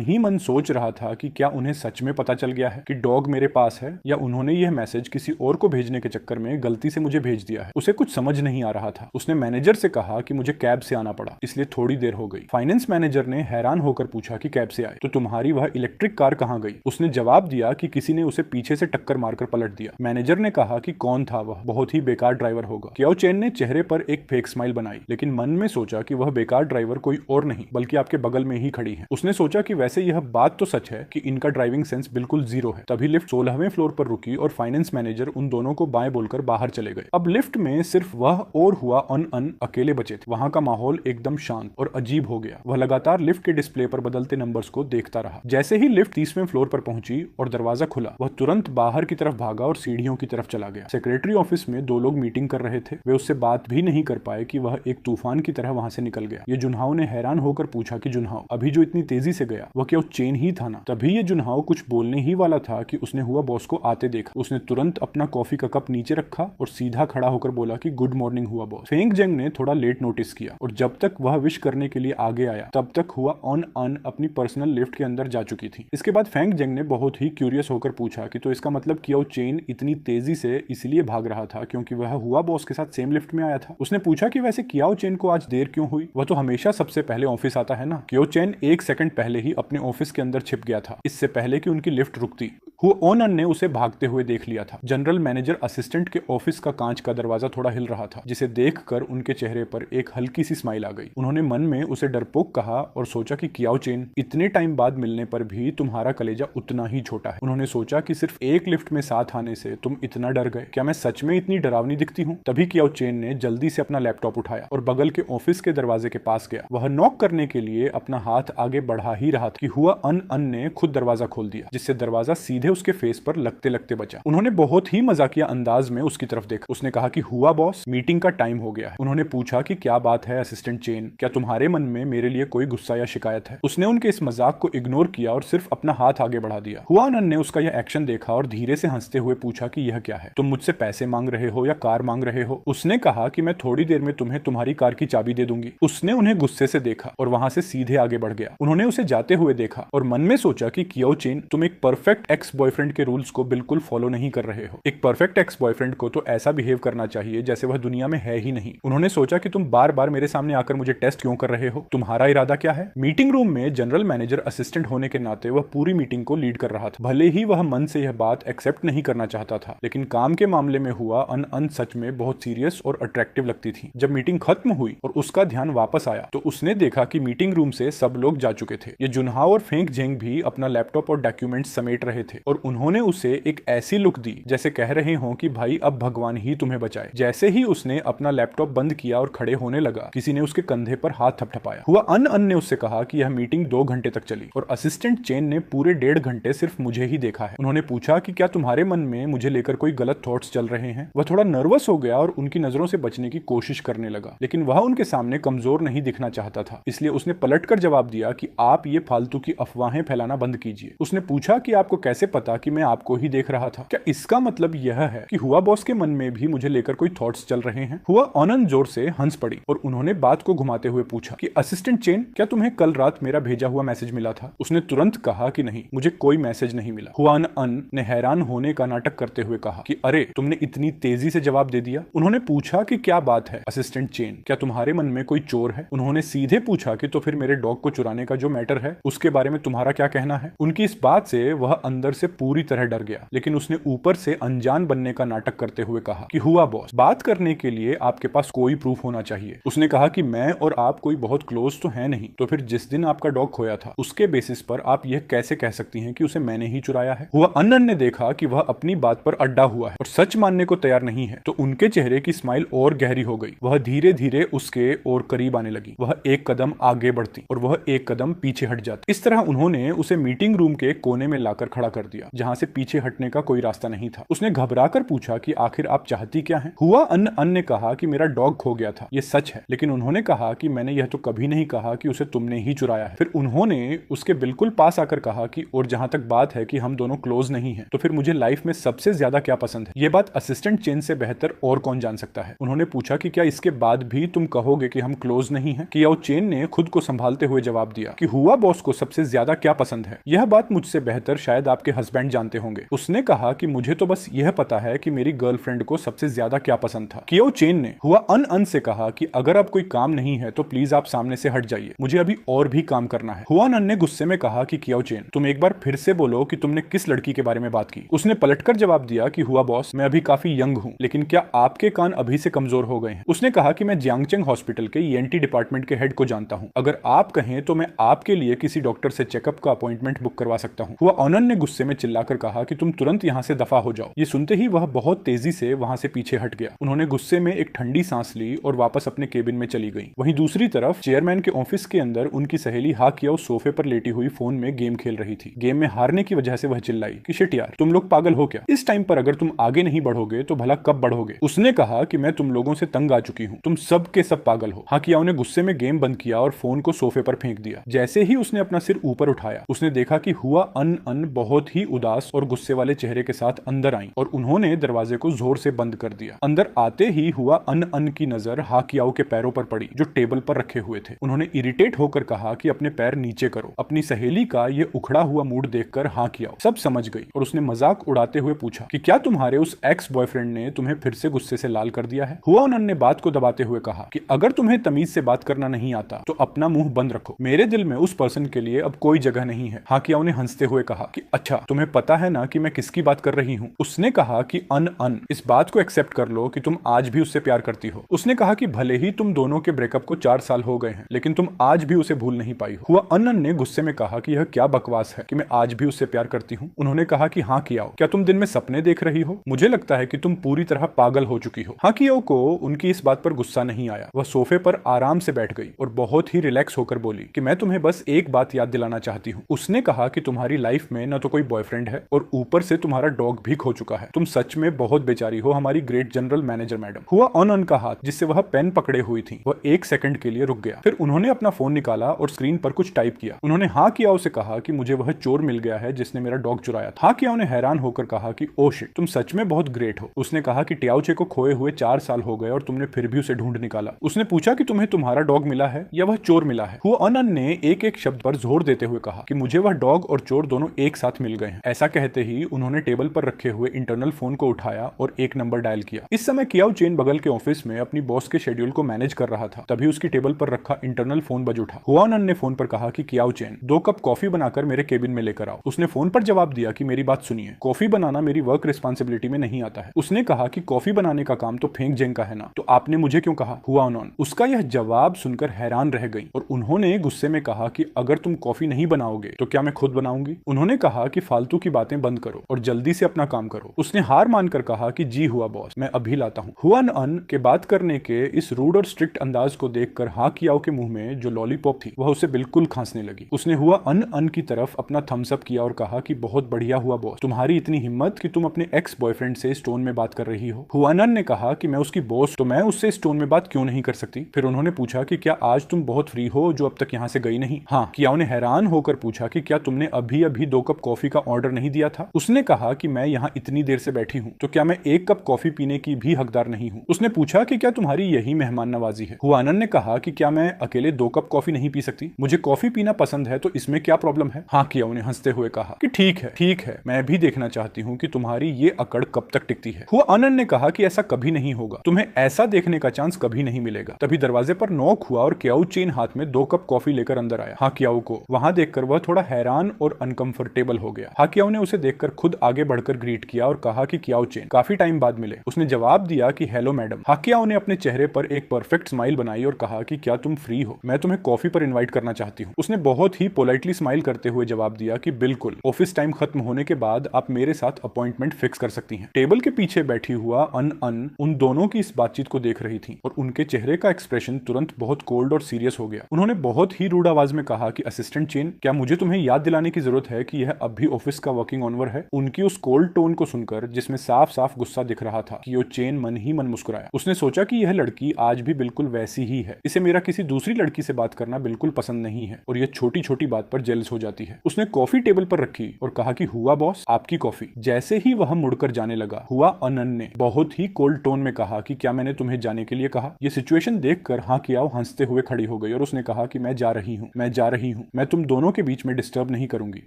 ही मन सोच रहा था कि क्या उन्हें सच में पता चल गया है कि डॉग मेरे पास है, या उन्होंने यह मैसेज किसी और को भेजने के चक्कर में गलती से मुझे भेज दिया है। उसे कुछ समझ नहीं आ रहा था। उसने मैनेजर से कहा कि मुझे कैब से आना पड़ा, इसलिए थोड़ी देर हो गई। फाइनेंस मैनेजर ने हैरान होकर पूछा कि कैब से आए तो तुम्हारी वह इलेक्ट्रिक कार कहाँ गई? उसने जवाब दिया कि किसी ने उसे पीछे से टक्कर मारकर पलट दिया। मैनेजर ने कहा कि कौन था वह? बहुत ही बेकार ड्राइवर होगा। कियाओ चेन ने चेहरे पर एक फेक स्माइल बनाई, लेकिन मन में सोचा कि वह बेकार ड्राइवर कोई और नहीं बल्कि आपके बगल में ही खड़ी है। उसने सोचा कि वैसे यह बात तो सच है कि इनका ड्राइविंग सेंस बिल्कुल जीरो है। तभी लिफ्ट 16वें फ्लोर पर रुकी और फाइनेंस मैनेजर उन दोनों को बाएं बोलकर बाहर चले गए। अब लिफ्ट में सिर्फ वह और हुआ अन अकेले बचे थे। वहां का माहौल एकदम शांत और अजीब हो गया। वह लगातार लिफ्ट के डिस्प्ले पर बदलते नंबर्स को देखता रहा। जैसे ही लिफ्ट 30वें फ्लोर पर पहुंची और दरवाजा खुला, वह तुरंत बाहर की तरफ भागा और सीढ़ियों की तरफ चला गया। सेक्रेटरी ऑफिस में 2 लोग मीटिंग कर रहे थे। वे उससे बात भी नहीं कर पाए कि वह एक तूफान की तरह वहां से निकल गया। ये जुनहाओ ने हैरान होकर पूछा कि जुनहाओ, अभी जो इतनी तेजी से गया वह क्या चेन ही था ना? तभी ये जुनहाओ कुछ बोलने ही वाला था कि उसने हुआ बॉस को आते देखा। उसने तुरंत अपना कॉफी का कप नीचे रखा और सीधा खड़ा होकर बोला कि गुड मॉर्निंग हुआ बॉस। फेंग जेंग ने थोड़ा लेट नोटिस किया और जब तक वह विश करने के लिए आगे आया तब तक हुआ अन अपनी पर्सनल लिफ्ट के अंदर जा चुकी थी। इसके बाद फेंग जेंग ने बहुत ही क्यूरियस होकर पूछा कि तो इसका मतलब कियाओ चेन इतनी तेजी से इसलिए भाग रहा था क्योंकि वह हुआ बॉस के साथ सेम लिफ्ट में आया था। उसने पूछा कि वैसे कियाओ चेन को आज देर क्यों हुई? वह तो हमेशा सबसे पहले ऑफिस आता है ना। कियाओ चेन 1 सेकंड पहले ही अपने ऑफिस के अंदर छिप गया था, इससे पहले कि उनकी लिफ्ट रुकती। हुओनन ने उसे भागते हुए देख लिया था। जनरल मैनेजर असिस्टेंट के ऑफिस का कांच का दरवाजा थोड़ा हिल रहा था, जिसे देखकर उनके चेहरे पर एक हल्की सी स्माइल आ गई। उन्होंने मन में उसे डरपोक कहा और सोचा कि कियाओ चेन, इतने टाइम बाद मिलने पर भी तुम्हारा कलेजा उतना ही छोटा है। उन्होंने सोचा कि सिर्फ एक लिफ्ट में साथ आने से तुम इतना डर गए। क्या मैं सच में इतनी डरावनी दिखती हूँ? तभी कियाओ चेन ने जल्दी से अपना लैपटॉप उठाया और बगल के ऑफिस के दरवाजे के पास गया। वह नॉक करने के लिए अपना हाथ आगे बढ़ा ही रहा था कि हुआ अन ने खुद दरवाजा खोल दिया, जिससे दरवाजा सीधे उसके फेस पर लगते लगते बचा। उन्होंने बहुत ही मजाकिया अंदाज में उसकी तरफ देखा। उसने कहा कि हुआ बॉस, मीटिंग का टाइम हो गया है। उन्होंने पूछा कि क्या बात है असिस्टेंट चेन, क्या तुम्हारे मन में मेरे लिए कोई गुस्सा या शिकायत है? उसने उनके इस मजाक को इग्नोर किया और सिर्फ अपना हाथ आगे बढ़ा दिया। हुआनन ने उसका यह एक्शन देखा और धीरे से हंसते हुए पूछा कि यह क्या है? तुम मुझसे पैसे मांग रहे हो या कार मांग रहे हो? उसने कहा कि मैं थोड़ी देर में तुम्हें तुम्हारी कार की चाबी दे दूंगी। उसने उन्हें गुस्से से देखा और वहां से सीधे आगे बढ़ गया। उन्होंने उसे जाते हुए देखा और मन में सोचा कि कियाओ चेन, तुम एक परफेक्ट एक्स बॉयफ्रेंड के रूल्स को बिल्कुल फॉलो नहीं कर रहे हो। एक परफेक्ट एक्स बॉयफ्रेंड को तो ऐसा बिहेव करना चाहिए जैसे वह दुनिया में है ही नहीं। उन्होंने सोचा कि तुम बार बार मेरे सामने आकर मुझे टेस्ट क्यों कर रहे हो? तुम्हारा इरादा क्या है? मीटिंग रूम में जनरल मैनेजर असिस्टेंट होने के नाते वह पूरी मीटिंग को लीड कर रहा था। भले ही वह मन से यह बात एक्सेप्ट नहीं करना चाहता था, लेकिन काम के मामले में हुआ अन सच में बहुत सीरियस और अट्रैक्टिव लगती थी। जब मीटिंग खत्म हुई और उसका ध्यान वापस आया तो उसने देखा कि मीटिंग रूम से सब लोग जा चुके थे। ये जुनहाओ और फेंग जेंग भी अपना लैपटॉप और डॉक्यूमेंट्स समेट रहे थे और उन्होंने उसे एक ऐसी लुक दी जैसे कह रहे हों कि भाई अब भगवान ही तुम्हें बचाए। जैसे ही उसने अपना लैपटॉप बंद किया और खड़े होने लगा, किसी ने उसके कंधे पर हाथ थपथपाया। हुआ अन ने उससे कहा कि यह मीटिंग 2 घंटे तक चली और असिस्टेंट चेन ने पूरे 1.5 घंटे सिर्फ मुझे ही देखा है। उन्होंने पूछा कि क्या तुम्हारे मन में मुझे लेकर कोई गलत थॉट्स चल रहे हैं? वह थोड़ा नर्वस हो गया और उनकी नजरों से बचने की कोशिश करने लगा, लेकिन वह उनके सामने कमजोर नहीं दिखना चाहता था, इसलिए उसने पलटकर जवाब दिया कि आप ये फालतू की अफवाहें फैलाना बंद कीजिए। उसने पूछा कि आपको कैसे पता कि मैं आपको ही देख रहा था? क्या इसका मतलब यह है कि हुआ बॉस के मन में भी मुझे लेकर कोई थॉट्स चल रहे हैं? हुआ ऑनन जोर से हंस पड़ी और उन्होंने बात को घुमाते हुए पूछा कि असिस्टेंट चेन, क्या तुम्हें कल रात मेरा भेजा हुआ मैसेज मिला था? उसने तुरंत कहा कि नहीं, मुझे कोई मैसेज नहीं मिला। हुआ अन ने हैरान होने का नाटक करते हुए कहा कि अरे, तुमने इतनी तेजी से जवाब दे दिया। उन्होंने पूछा कि क्या बात है असिस्टेंट चेन, क्या तुम्हारे मन में कोई चोर है? उन्होंने सीधे पूछा कि तो फिर मेरे डॉग को चुराने का जो मैटर है उसके बारे में तुम्हारा क्या कहना है? उनकी इस बात से वह अंदर से पूरी तरह डर गया, लेकिन उसने ऊपर से अनजान बनने का नाटक करते हुए कहा कि हुआ बॉस, बात करने के लिए आपके पास कोई प्रूफ होना चाहिए। उसने कहा कि मैं और आप कोई बहुत क्लोज तो है नहीं, तो फिर जिस दिन आपका डॉग खोया था उसके बेसिस पर आप यह कैसे कह सकती हैं कि उसे मैंने ही चुराया है? हुआ अनन ने देखा कि वह अपनी बात पर अड्डा हुआ है और सच मानने को तैयार नहीं है, तो उनके चेहरे की स्माइल और गहरी हो गई। वह धीरे धीरे उसके और करीब आने लगी। वह एक कदम आगे बढ़ती और वह एक कदम पीछे हट जाती। इस तरह उन्होंने उसे मीटिंग रूम के कोने में लाकर खड़ा कर दिया, जहाँ से पीछे हटने का कोई रास्ता नहीं था। उसने घबराकर पूछा कि आखिर आप चाहती क्या हैं? हुआ अन ने कहा कि मेरा डॉग खो गया था, ये सच है, लेकिन उन्होंने कहा कि मैंने यह तो कभी नहीं कहा कि उसे तुमने ही चुराया है। फिर उन्होंने उसके बिल्कुल पास आकर कहा कि और जहां तक बात है कि हम दोनों क्लोज नहीं हैं, तो फिर मुझे लाइफ में सबसे ज्यादा क्या पसंद है? ये बात असिस्टेंट चेन से बेहतर और कौन जान सकता है? उन्होंने पूछा कि क्या इसके बाद भी तुम कहोगे कि हम क्लोज नहीं हैं? कियाओ चेन ने खुद को संभालते हुए जवाब दिया कि हुआ बॉस को सबसे ज्यादा क्या पसंद है, यह बात मुझसे बेहतर शायद आपके हस्बैंड जानते होंगे। उसने कहा कि मुझे तो बस यह पता है कि मेरी गर्लफ्रेंड को सबसे ज्यादा क्या पसंद था। कियाओ चेन ने हुआ अन से कहा कि अगर अब कोई काम नहीं है तो प्लीज आप सामने से हट जाइए, मुझे अभी और भी काम करना है। हुआ अन ने गुस्से में कहा कि कियाओ चेन, तुम एक बार फिर से बोलो कि तुमने किस लड़की के बारे में बात की। उसने पलटकर जवाब दिया कि हुआ बॉस, मैं अभी काफी यंग हूँ, लेकिन क्या आपके कान अभी से कमजोर हो गए हैं? उसने कहा कि मैं जियांगचेंग हॉस्पिटल के ईएनटी डिपार्टमेंट के हेड को जानता हूँ, अगर आप कहें तो मैं आपके लिए किसी डॉक्टर से चेकअप का अपॉइंटमेंट बुक करवा सकता हूँ। हुआ अनन ने गुस्से में चिल्लाकर कहा कि तुम तुरंत यहाँ से दफा हो जाओ। ये सुनते ही वह बहुत तेजी से वहां से पीछे हट गया। उन्होंने गुस्से में एक ठंडी सांस ली और वापस अपने केबिन में चली गई। वहीं दूसरी तरफ चेयरमैन के ऑफिस के अंदर उनकी सहेली हा कियाओ सोफे पर लेटी हुई फोन में गेम खेल रही थी। गेम में हारने की वजह से वह चिल्लाई कि शिट यार, तुम लोग पागल हो क्या? इस टाइम पर अगर तुम आगे नहीं बढ़ोगे तो भला कब बढ़ोगे? उसने कहा कि मैं तुम लोगों से तंग आ चुकी हूँ, तुम सब के सब पागल हो। हा कियाओ ने गुस्से में गेम बंद किया और फोन को सोफे पर फेंक दिया। जैसे ही उसने अपना सिर ऊपर उठाया, उसने देखा कि हुआ अन बहुत ही उदास और गुस्से वाले चेहरे के साथ अंदर आई और उन्होंने दरवाजे को जोर से बंद कर दिया। अंदर आते ही हुआ अन की नजर हा कियाओ के पैरों पर पड़ी जो टेबल पर रखे हुए थे। उन्होंने इरिटेट होकर कहा कि अपने पैर नीचे करो। अपनी सहेली का ये उखड़ा हुआ मूड देखकर हा कियाओ सब समझ गई और उसने मजाक उड़ाते हुए पूछा कि क्या तुम्हारे उस एक्स बॉयफ्रेंड ने तुम्हें फिर से गुस्से से लाल कर दिया है? हुआ अन ने बात को दबाते हुए कहा कि अगर तुम्हें तमीज से बात करना नहीं आता तो अपना मुंह बंद रखो, मेरे दिल में उस पर्सन के लिए अब कोई जगह नहीं है। हा कियाओ ने हंसते हुए कहा कि अच्छा, तुम्हें पता है ना कि मैं किसकी बात कर रही हूँ? उसने कहा कि अन इस बात को एक्सेप्ट कर लो कि तुम आज भी उससे प्यार करती हो। उसने कहा कि भले ही तुम दोनों के ब्रेकअप को 4 साल हो गए हैं, लेकिन तुम आज भी उसे भूल नहीं पाई हो। हुआ अन ने गुस्से में कहा कि यह क्या बकवास है कि मैं आज भी उससे प्यार करती हूँ। उन्होंने कहा कि हाँ कियाओ, क्या तुम दिन में सपने देख रही हो? मुझे लगता है कि तुम पूरी तरह पागल हो चुकी हो। हाँ कियाओ को उनकी इस बात पर गुस्सा नहीं आया। वह सोफे पर आराम से बैठ गई और बहुत ही रिलैक्स होकर बोली कि मैं तुम्हें बस एक बात याद दिलाना चाहती हूँ। उसने कहा कि तुम्हारी लाइफ में न तो कोई बॉयफ्रेंड है और ऊपर से तुम्हारा डॉग भी खो चुका है। तुम सच में बहुत बेचारी हो हमारी ग्रेट जनरल मैनेजर मैडम। हुआ अन का हाथ जिससे वह पेन पकड़े हुई थी वह 1 सेकंड के लिए रुक गया। फिर उन्होंने अपना फोन निकाला और स्क्रीन पर कुछ टाइप किया। उन्होंने हाँ कियाओ से कहा कि मुझे वह चोर मिल गया है जिसने मेरा डॉग चुराया था। हाँ कियाओ ने हैरान होकर कहा कि ओ शिट, तुम सच में बहुत ग्रेट हो। उसने कहा कि टियाओचे को खोए हुए 4 साल हो गए और तुमने फिर भी उसे ढूंढ निकाला। उसने पूछा कि तुम्हें तुम्हारा डॉग मिला है या वह चोर मिला है? हुआ अन ने एक एक शब्द पर जोर देते हुए कहा कि मुझे वह डॉग और चोर दोनों एक साथ मिल गए हैं। ऐसा कहते ही उन्होंने टेबल पर रखे हुए इंटरनल फोन को उठाया और एक नंबर डायल किया। इस समय कियाओ चेन बगल के ऑफिस में अपनी बॉस के शेड्यूल को मैनेज कर रहा था। तभी उसकी टेबल पर रखा इंटरनल फोन बज उठा। हुआ अन ने फोन पर कहा कि कियाओ चेन, 2 कप कॉफी बनाकर मेरे केबिन में लेकर आओ। उसने फोन पर जवाब दिया कि मेरी बात सुनिए, कॉफी बनाना मेरी वर्क रिस्पॉन्सिबिलिटी में नहीं आता है। उसने कहा कि कॉफी बनाने का काम तो फेंक जेंग का है ना, तो आपने मुझे क्यों कहा? हुआ अन उसका यह जवाब सुनकर हैरान रह गई और उन्होंने गुस्से में कहा कि अगर तुम कॉफी नहीं बनाओगे तो क्या मैं खुद बनाऊंगी? उन्होंने कहा कि फालतू की बातें बंद करो और जल्दी से अपना काम करो। उसने हार मानकर कहा कि जी हुआ बॉस, मैं अभी लाता हूँ। हुआ अन के बात करने के इस रूड और स्ट्रिक्ट अंदाज को देखकर हाँ कियाओ के मुंह में जो लॉलीपॉप थी वह उसे बिल्कुल खांसने लगी। उसने हुआ अन की तरफ अपना थम्स अप किया और कहा कि बहुत बढ़िया हुआ बॉस, तुम्हारी इतनी हिम्मत कि तुम अपने एक्स बॉयफ्रेंड से स्टोन में बात कर रही हो। हुआ अन ने कहा कि मैं उसकी बॉस, तो मैं उससे स्टोन में बात क्यों नहीं कर सकती? फिर उन्होंने पूछा कि क्या आज तुम बहुत फ्री हो जो अब तक यहाँ से गई नहीं? हाँ। कियाओ ने हैरान होकर पूछा कि क्या तुमने अभी अभी 2 कप कॉफी का ऑर्डर नहीं दिया था? उसने कहा कि मैं यहाँ इतनी देर से बैठी हूँ तो क्या मैं 1 कप कॉफी पीने की भी हकदार नहीं हूँ? उसने पूछा कि क्या तुम्हारी यही मेहमान नवाजी है? हुआ अन ने कहा कि क्या मैं अकेले 2 कप कॉफी नहीं पी सकती? मुझे कॉफी पीना पसंद है तो इसमें क्या प्रॉब्लम है? हाँ कियाओ ने हंसते हुए कहा कि ठीक है, मैं भी देखना चाहती हूँ कि तुम्हारी ये अकड़ कब तक टिकती है। हुआ अन ने कहा कि ऐसा कभी नहीं होगा, तुम्हें ऐसा देखने का चांस कभी नहीं मिलेगा। तभी दरवाजे पर नॉक हुआ और कियाओ चेन हाथ में 2 कप कॉफी लेकर अंदर आया। हाँ कियाओ को वहां देखकर वह थोड़ा हैरान और अनकंफर्टेबल हो गया। हाँ कियाओ ने उसे देखकर खुद आगे बढ़कर ग्रीट किया और कहा कि कियाओ चेन, काफी टाइम बाद मिले। उसने जवाब दिया कि हेलो मैडम। हाँ कियाओ ने अपने चेहरे पर एक परफेक्ट स्माइल बनाई और कहा कि क्या तुम फ्री हो? मैं तुम्हें कॉफी पर इनवाइट करना चाहती हूँ। उसने बहुत ही पोलाइटली स्माइल करते हुए जवाब दिया कि बिल्कुल, ऑफिस टाइम खत्म होने के बाद आप मेरे साथ अपॉइंटमेंट फिक्स कर सकती हैं। टेबल के पीछे बैठी हुआ अन उन दोनों की इस बातचीत को देख रही थी और उनके चेहरे का एक्सप्रेशन तुरंत बहुत कोल्ड और सीरियस हो गया। उन्होंने बहुत ही रूड आवाज में कहा कि असिस्टेंट चेन, क्या मुझे तुम्हें याद दिलाने की जरूरत है कि यह अब भी ऑफिस का वर्किंग ऑनर है। उनकी उस कोल्ड टोन को सुनकर, जिसमें साफ साफ गुस्सा दिख रहा था, कि चेन मन ही मन मुस्कुराया। उसने सोचा कि यह लड़की आज भी बिल्कुल वैसी ही है, इसे मेरा किसी दूसरी लड़की से बात करना बिल्कुल पसंद नहीं है और यह छोटी छोटी बात पर जेलस हो जाती है। उसने कॉफी टेबल पर रखी और कहा कि हुआ बॉस, आपकी कॉफी। जैसे ही वह मुड़कर जाने लगा, हुआ अनन ने बहुत ही कोल्ड टोन में कहा कि क्या मैंने तुम्हें जाने के लिए कहा? यह सिचुएशन देखकर हाँ कियाओ हंसते हुए खड़ी हो गई और उसने कहा कि मैं जा रही हूँ, मैं जा रही हूँ, मैं तुम दोनों के बीच में डिस्टर्ब नहीं करूंगी।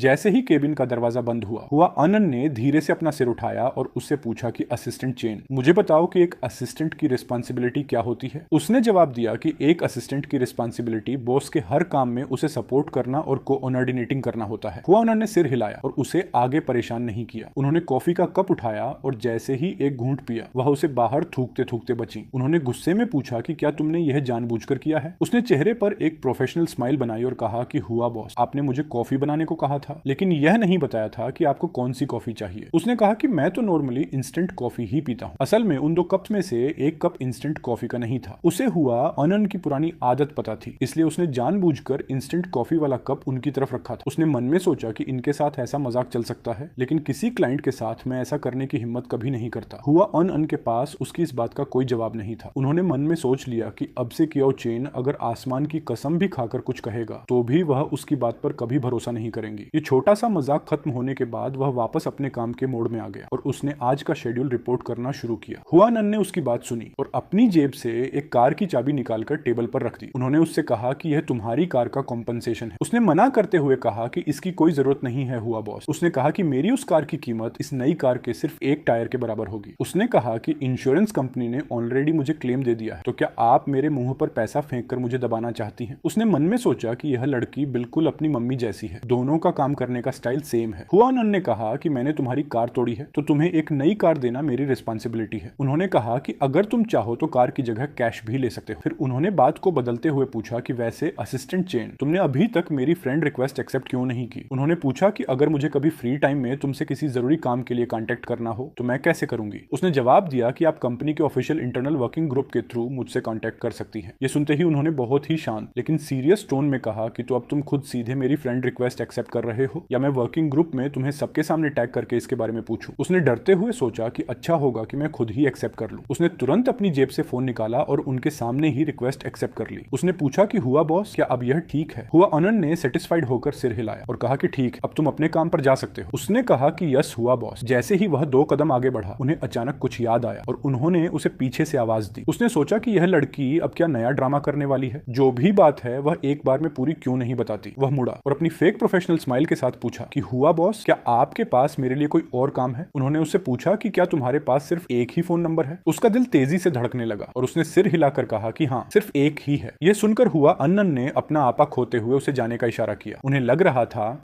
जैसे ही केबिन का दरवाजा बंद हुआ अनन ने धीरे से अपना सिर उठाया और उससे पूछा कि असिस्टेंट चेन, मुझे बताओ कि एक असिस्टेंट की रिस्पॉन्सिबिलिटी क्या होती है? उसने जवाब दिया कि एक असिस्टेंट की रिस्पॉन्सिबिलिटी बॉस के हर काम में उसे सपोर्ट करना और कोऑर्डिनेटिंग करना होता है। हुआ उन्होंने सिर हिलाया और उसे आगे परेशान नहीं किया। उन्होंने कॉफी का कप उठाया और जैसे ही एक घूंट पिया, वह उसे बाहर थूकते थूकते बची। उन्होंने गुस्से में पूछा कि क्या तुमने यह जानबूझकर किया है? उसने चेहरे पर एक प्रोफेशनल स्माइल बनाई और कहा कि हुआ बॉस, आपने मुझे कॉफी बनाने को कहा था, लेकिन यह नहीं बताया था कि आपको कौन सी कॉफी चाहिए। उसने कहा कि मैं तो नॉर्मली इंस्टेंट कॉफी ही पीता हूँ। असल में उन दो कप्स में से एक कप इंस्टेंट कॉफी का नहीं था। उसे हुआ अनन की पुरानी आदत पता थी, इसलिए उसने जानबूझकर इंस्टेंट कॉफी वाला कप उनकी तरफ रखा था। उसने मन में सोचा कि इनके साथ ऐसा मजाक चल सकता है, लेकिन किसी क्लाइंट के साथ मैं ऐसा करने की हिम्मत कभी नहीं करता। हुआ अनन के पास उसकी इस बात का कोई जवाब नहीं था। उन्होंने मन में सोच लिया कि अब से कियाओ चेन अगर आसमान की कसम भी खाकर कुछ कहेगा तो भी वह उसकी बात पर कभी भरोसा नहीं करेंगी। ये छोटा सा मजाक खत्म होने के बाद वह वापस अपने काम के मोड में आ गया और उसने आज का शेड्यूल रिपोर्ट करना शुरू किया। हुआ अनन ने उसकी बात सुनी और अपनी जेब से एक कार की चाबी निकालकर टेबल पर रख दी। उन्होंने उससे कहा कि यह तुम्हारी कार का कॉम्पनसेशन है। उसने मना करते हुए कहा कि इसकी कोई जरूरत नहीं है हुआ बॉस। उसने कहा कि मेरी उस कार की कीमत इस नई कार के सिर्फ एक टायर के बराबर होगी। उसने कहा कि इंश्योरेंस कंपनी ने ऑलरेडी मुझे क्लेम दे दिया है, तो क्या आप मेरे मुंह पर पैसा फेंक कर मुझे दबाना चाहती हैं? उसने मन में सोचा कि यह लड़की बिल्कुल अपनी मम्मी जैसी है, दोनों का काम करने का स्टाइल सेम है। हुआ अनन ने कहा कि मैंने तुम्हारी कार तोड़ी है तो तुम्हें एक नई कार देना मेरी रिस्पॉन्सिबिलिटी है। उन्होंने कहा कि अगर तुम चाहो तो कार की जगह कैश भी ले सकते हो। फिर उन्होंने बात को बदलते हुए पूछा कि वैसे असिस्टेंट चेन, तुमने अभी तक मेरी फ्रेंड रिक्वेस्ट एक्सेप्ट क्यों नहीं की? उन्होंने पूछा कि अगर मुझे कभी फ्री टाइम में तुमसे किसी जरूरी काम के लिए कांटेक्ट करना हो तो मैं कैसे करूंगी? उसने जवाब दिया कि आप कंपनी के ऑफिशियल इंटरनल वर्किंग ग्रुप के थ्रू मुझसे कांटेक्ट कर सकती हैं। ये सुनते ही उन्होंने बहुत ही शांत लेकिन सीरियस टोन में कहा कि तो अब तुम खुद सीधे मेरी फ्रेंड रिक्वेस्ट एक्सेप्ट कर रहे हो या मैं वर्किंग ग्रुप में तुम्हें सबके सामने टैग करके इसके बारे में पूछूं? उसने डरते हुए सोचा कि अच्छा होगा कि मैं खुद ही एक्सेप्ट कर लूं। उसने तुरंत अपनी जेब से फोन निकाला और उनके सामने ही रिक्वेस्ट एक्सेप्ट कर ली। उसने पूछा कि हुआ बॉस, क्या अब यह ठीक है? हुआ अनन ने सेटिस्फाइड होकर सिर हिलाया और कहा कि ठीक, अब तुम अपने काम पर जा सकते हो। उसने कहा कि यस हुआ बॉस। जैसे ही वह 2 कदम आगे बढ़ा, उन्हें अचानक कुछ याद आया और उन्होंने उसे पीछे से आवाज दी। उसने सोचा कि यह लड़की अब क्या नया ड्रामा करने वाली है? जो भी बात है वह एक बार में पूरी क्यों नहीं बताती? वह मुड़ा और अपनी फेक प्रोफेशनल स्माइल के साथ पूछा कि हुआ बॉस, क्या आपके पास मेरे लिए कोई और काम है? उन्होंने उससे पूछा कि क्या तुम्हारे पास सिर्फ एक ही फोन नंबर है? उसका दिल तेजी से धड़कने लगा और उसने सिर हिलाकर कहा कि हाँ, सिर्फ एक ही है। यह सुनकर हुआ अनन ने अपना आपा खोते हुए उसे जाने का इशारा किया। उन्हें लग रहा था